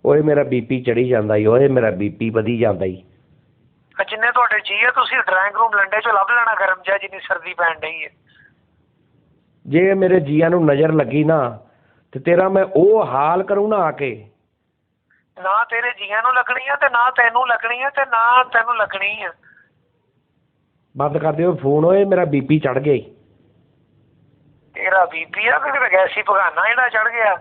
ਓਏ ਮੇਰਾ BP ਚੜੀ ਜਾਂਦਾ ਈ ਓਏ, ਮੇਰਾ BP ਵਧੀ ਜਾਂਦਾ ਈ। ਜਿੰਨੇ ਤੁਹਾਡੇ ਜੀ ਆ ਤੁਸੀਂ ਡਰਾਇੰਗ ਰੂਮ ਲੰਡੇ 'ਚੋਂ ਲੱਭ ਲੈਣਾ ਗਰਮ ਜਿਹਾ, ਜਿੰਨੀ ਸਰਦੀ ਪੈਣ ਡਈ ਹੈ। ਜੇ ਮੇਰੇ ਜੀਆਂ ਨੂੰ ਨਜ਼ਰ ਲੱਗੀ ਨਾ ਤੇ ਤੇਰਾ ਮੈਂ ਉਹ ਹਾਲ ਕਰੂੰ ਨਾ ਆ ਕੇ। ਨਾ ਤੇਰੇ ਜੀਆਂ ਨੂੰ ਲੱਗਣੀ ਆ ਤੇ ਨਾ ਤੈਨੂੰ ਲੱਗਣੀ ਆ ਤੇ ਨਾ ਤੈਨੂੰ ਲੱਗਣੀ ਆ। ਬੰਦ ਕਰ ਦਿਓ ਫੋਨ, ਓਏ ਮੇਰਾ ਬੀਪੀ ਚੜ ਗਿਆ ਈ। ਤੇਰਾ ਬੀਪੀ ਆ ਕਿ ਗੈਸੀ ਪਗਾਨਾ ਜਿਹੜਾ ਚੜ ਗਿਆ।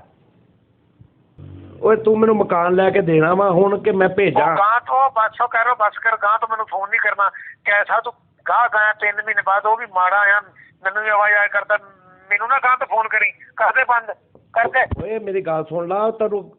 ਓਏ ਤੂੰ ਮੈਨੂੰ ਮਕਾਨ ਲੈ ਕੇ ਦੇਣਾ ਵਾ ਹੁਣ ਕਿ ਮੈਂ ਭੇਜਾਂ? ਗਾਂ ਤੋਂ ਬਸ ਕਰੋ, ਬਸ ਕਰ, ਗਾਂ ਤੋਂ ਮੈਨੂੰ ਫੋਨ ਨਹੀਂ ਕਰਨਾ। ਕੈਸਾ ਤੂੰ ਗਾਹ ਗਾਇਆ 3 ਮਹੀਨੇ ਬਾਅਦ, ਉਹ ਵੀ ਮਾੜਾ ਆ। ਮੈਨੂੰ ਵੀ ਆਵਾਜ਼ ਆਇਆ ਕਰਦਾ, ਮੈਨੂੰ ਨਾ ਗਾਂ ਤੋਂ ਫੋਨ ਕਰੀ, ਕਰਦੇ ਬੰਦ ਕਰਦੇ। ਓਏ ਮੇਰੀ ਗੱਲ ਸੁਣ ਲਾ, ਤੈਨੂੰ